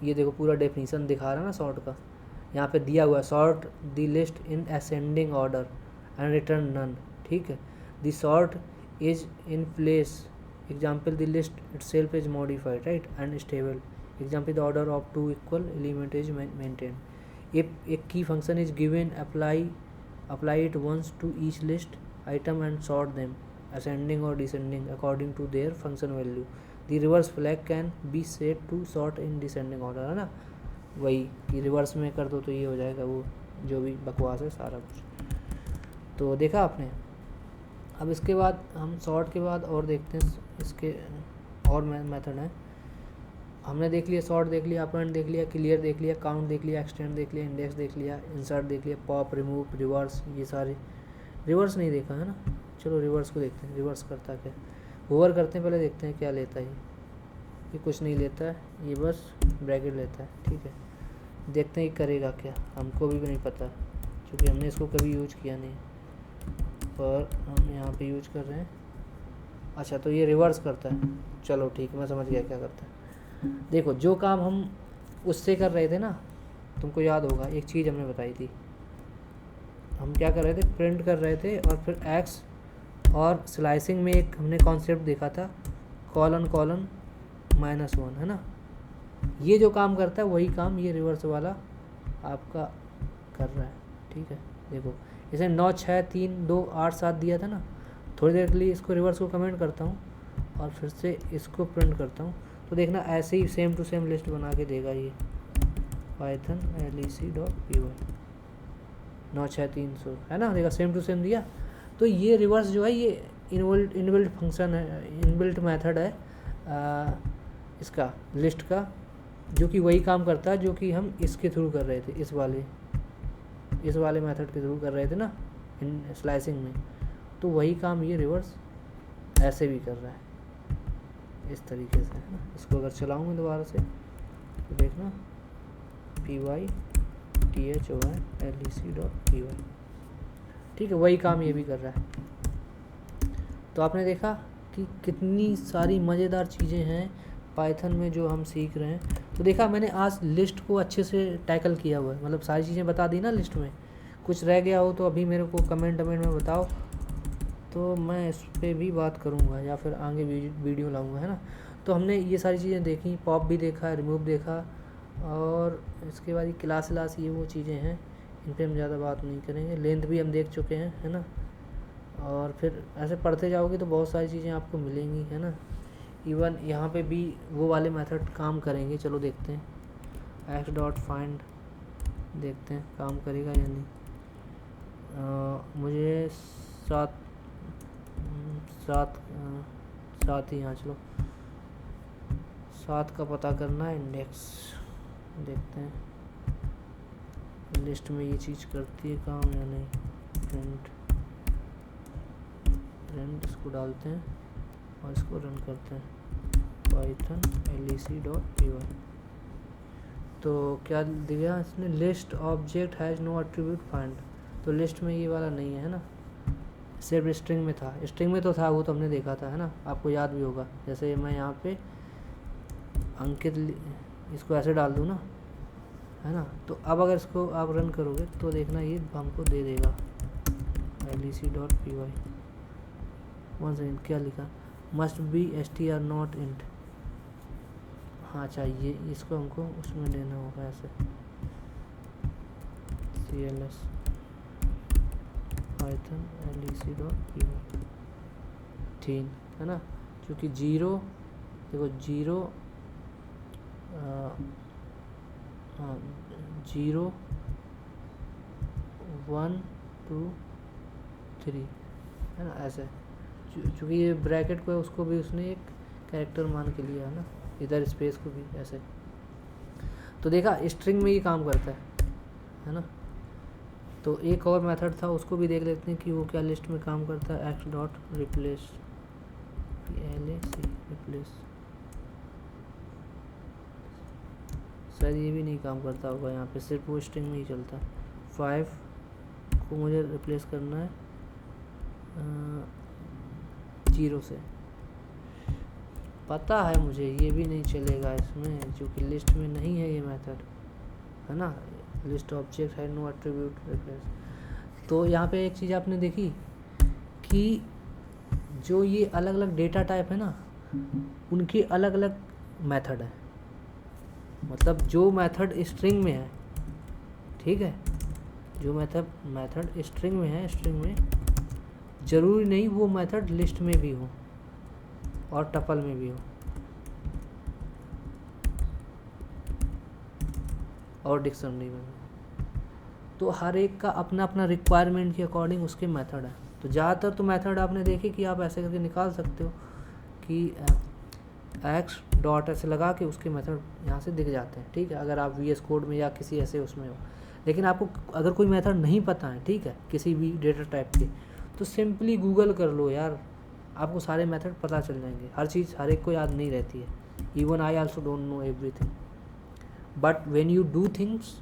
ये देखो पूरा डेफिनीशन दिखा रहा है ना सॉर्ट का, यहाँ पे दिया हुआ है sort the list in ascending order and return none, ठीक है। The sort is in place, example the list itself is modified, right, and stable, example the order of two equal element is maintained। if a key function is given, apply it once to each list item and sort them ascending or descending according to their function value। the reverse flag can be set to sort in descending order, है ना। वही कि reverse में कर दो तो ये हो जाएगा, वो जो भी बकवास है सारा कुछ। तो देखा आपने। अब इसके बाद हम सॉर्ट के बाद और देखते हैं इसके और मेथड हैं। हमने देख लिया सॉर्ट, देख लिया अपेंड, देख लिया क्लियर, देख लिया काउंट, देख लिया एक्सटेंड, देख लिया इंडेक्स, देख लिया इंसर्ट, देख लिया पॉप, रिमूव, रिवर्स, ये सारे। रिवर्स नहीं देखा है ना, चलो रिवर्स को देखते हैं। रिवर्स करता क्या, होवर करते हैं, पहले देखते हैं क्या लेता है। ये कुछ नहीं लेता है, ये बस ब्रैकेट लेता है, ठीक है। देखते हैं ये करेगा क्या, हमको भी नहीं पता क्योंकि हमने इसको कभी यूज किया नहीं, पर हम यहाँ पे यूज कर रहे हैं। अच्छा तो ये रिवर्स करता है, चलो ठीक है, मैं समझ गया क्या करता है। देखो जो काम हम उससे कर रहे थे ना, तुमको याद होगा एक चीज़ हमने बताई थी, हम क्या कर रहे थे, प्रिंट कर रहे थे और फिर एक्स, और स्लाइसिंग में एक हमने कॉन्सेप्ट देखा था कॉलन कॉलन -1, है ना। ये जो काम करता है वही काम ये रिवर्स वाला आपका कर रहा है, ठीक है। देखो इसे 9 6 3 2 8 7 दिया था ना, थोड़ी देर के लिए इसको रिवर्स को कमेंट करता हूँ और फिर से इसको प्रिंट करता हूँ, तो देखना ऐसे ही सेम टू सेम लिस्ट बना के देगा ये पाइथन lec.py 9 6 300, है ना। देखा सेम टू सेम दिया। तो ये रिवर्स जो है ये इनबिल्ट फंक्शन है, इनबिल्ट मेथड है इसका लिस्ट का, जो कि वही काम करता है जो कि हम इसके थ्रू कर रहे थे, इस वाले मेथड के थ्रू कर रहे थे ना इन स्लाइसिंग में। तो वही काम ये रिवर्स ऐसे भी कर रहा है इस तरीके से, है ना। इसको अगर चलाऊँगा दोबारा से तो देखना python lec.py, ठीक है, वही काम ये भी कर रहा है। तो आपने देखा कि कितनी सारी मज़ेदार चीज़ें हैं पाइथन में जो हम सीख रहे हैं। तो देखा मैंने आज लिस्ट को अच्छे से टैकल किया हुआ है, मतलब सारी चीज़ें बता दी ना लिस्ट में। कुछ रह गया हो तो अभी मेरे को कमेंट में बताओ, तो मैं इस पर भी बात करूँगा या फिर आगे वीडियो लाऊँगा, है ना। तो हमने ये सारी चीज़ें देखी, पॉप भी देखा, रिमूव देखा, और इसके बाद ये क्लास ये वो चीज़ें हैं, इन पर हम ज़्यादा बात नहीं करेंगे। लेंथ भी हम देख चुके हैं, है ना। और फिर ऐसे पढ़ते जाओगे तो बहुत सारी चीज़ें आपको मिलेंगी, है ना। इवन यहाँ पे भी वो वाले मेथड काम करेंगे, चलो देखते हैं। x.find देखते हैं काम करेगा या नहीं। मुझे सात ही, यहाँ चलो 7 का पता करना है। इंडेक्स देखते हैं लिस्ट में ये चीज़ करती है काम या नहीं। प्रिंट इसको डालते हैं और इसको रन करते हैं पाइथन lec.py। तो क्या दिया इसने, list object has no attribute find. तो लिस्ट में ये वाला नहीं है ना, सिर्फ स्ट्रिंग में था। स्ट्रिंग में तो था, वो तो हमने देखा था, है ना, आपको याद भी होगा। जैसे मैं यहाँ पे अंकित इसको ऐसे डाल दूँ ना, है ना। तो अब अगर इसको आप रन करोगे तो देखना ये हमको दे देगा lec.py। वन सेकेंड, क्या लिखा, must be str not int. हाँ चाहिए, इसको हमको उसमें देना होगा ऐसे cls पाइथन lec.py 3, है ना। क्योंकि 0 देखो 0 0 1 2 3, है ना, ऐसे। चूँकि ये ब्रैकेट को उसको भी उसने एक कैरेक्टर मान के लिया है ना। इधर स्पेस को भी ऐसे। तो देखा स्ट्रिंग में ये काम करता है ना। तो एक और मेथड था, उसको भी देख लेते हैं कि वो क्या लिस्ट में काम करता है। एक्स डॉट रिप्लेस, रिप्लेस, शायद ये भी नहीं काम करता होगा यहाँ पे, सिर्फ वो स्ट्रिंग में ही चलता है। 5 को मुझे रिप्लेस करना है 0 से। पता है मुझे ये भी नहीं चलेगा इसमें, क्योंकि लिस्ट में नहीं है ये मेथड, है ना। लिस्ट ऑब्जेक्ट है नो एट्रीब्यूट रिप्लेस। तो यहाँ पे एक चीज़ आपने देखी कि जो ये अलग अलग डेटा टाइप है ना, उनके अलग अलग मेथड है। मतलब जो मेथड स्ट्रिंग में है, ठीक है, जो मेथड स्ट्रिंग में है, स्ट्रिंग में ज़रूरी नहीं वो मेथड लिस्ट में भी हो और टपल में भी हो और डिक्शनरी में भी। तो हर एक का अपना अपना रिक्वायरमेंट के अकॉर्डिंग उसके मेथड है। तो ज़्यादातर तो मेथड आपने देखे कि आप ऐसे करके निकाल सकते हो कि एक्स डॉट ऐसे लगा के उसके मेथड यहाँ से दिख जाते हैं, ठीक है, अगर आप VS कोड में या किसी ऐसे उसमें हो। लेकिन आपको अगर कोई मेथड नहीं पता है, ठीक है, किसी भी डेटा टाइप के, तो सिंपली गूगल कर लो यार, आपको सारे मेथड पता चल जाएंगे। हर चीज़ हर एक को याद नहीं रहती है। Even I also don't know everything, but when you do things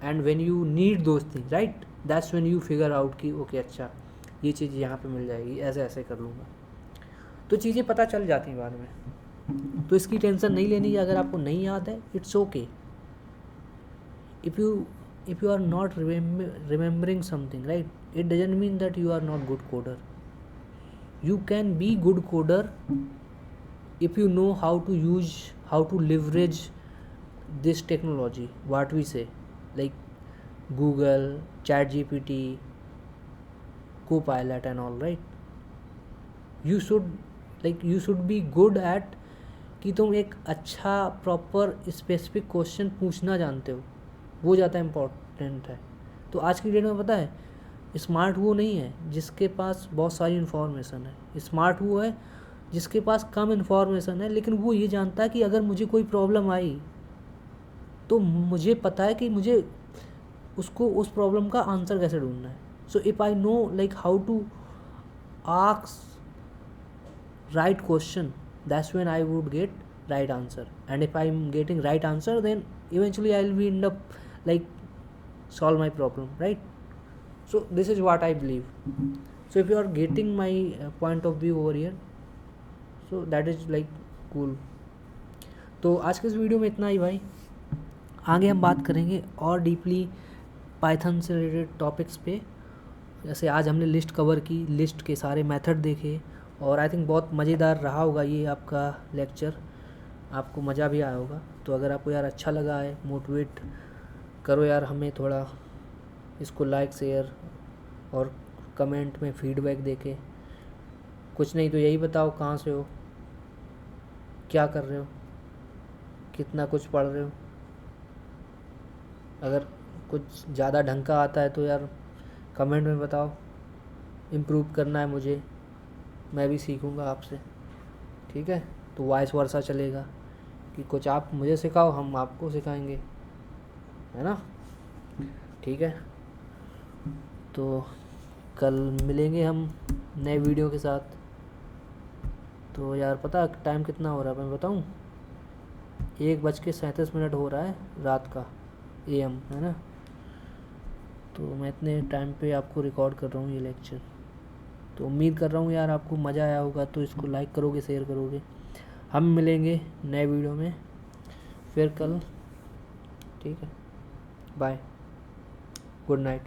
and when you need those things, right, that's when you figure out कि ओके अच्छा ये चीज़ यहाँ पे मिल जाएगी, ऐसे ऐसे कर लूँगा। तो चीज़ें पता चल जाती हैं बाद में। तो इसकी टेंशन नहीं लेनी है अगर आपको नहीं याद है, it's okay. If you are not remembering something, right, it doesn't mean that you are not good coder. You can be good coder if you know how to leverage this technology, what we say, like Google, ChatGPT, Copilot and all, right. You should be good at कि तुम एक अच्छा proper specific question पूछना जानते हो, वो ज़्यादा important है। तो आज की डेट में पता है, स्मार्ट वो नहीं है जिसके पास बहुत सारी इन्फॉर्मेशन है। स्मार्ट वो है जिसके पास कम इन्फॉर्मेशन है, लेकिन वो ये जानता है कि अगर मुझे कोई प्रॉब्लम आई तो मुझे पता है कि मुझे उसको उस प्रॉब्लम का आंसर कैसे ढूंढना है। So if I know like how to ask right question, that's when I would get right answer, and if I am getting right answer then eventually I will be end up like solve my problem, right. So this is what I believe. So if you are getting my point of view over here, so that is like cool. तो आज के इस video में इतना ही भाई। आगे हम बात करेंगे और डीपली पाइथन से रिलेटेड टॉपिक्स पे। जैसे आज हमने लिस्ट कवर की, लिस्ट के सारे मेथड देखे, और आई थिंक बहुत मज़ेदार रहा होगा ये आपका लेक्चर, आपको मज़ा भी आया होगा। तो अगर आपको यार अच्छा लगा है, मोटिवेट करो यार हमें थोड़ा, इसको लाइक शेयर और कमेंट में फीडबैक देके। कुछ नहीं तो यही बताओ कहाँ से हो, क्या कर रहे हो, कितना कुछ पढ़ रहे हो। अगर कुछ ज़्यादा ढंग का आता है तो यार कमेंट में बताओ, इम्प्रूव करना है मुझे, मैं भी सीखूँगा आपसे, ठीक है। तो वाइस वर्सा चलेगा कि कुछ आप मुझे सिखाओ, हम आपको सिखाएंगे, है ना, ठीक है। तो कल मिलेंगे हम नए वीडियो के साथ। तो यार पता टाइम कितना हो रहा है मैं बताऊं, 1:37 हो रहा है रात का, AM, है ना। तो मैं इतने टाइम पे आपको रिकॉर्ड कर रहा हूँ ये लेक्चर। तो उम्मीद कर रहा हूँ यार आपको मज़ा आया होगा, तो इसको लाइक करोगे, शेयर करोगे। हम मिलेंगे नए वीडियो में फिर कल, ठीक है। Bye, good night.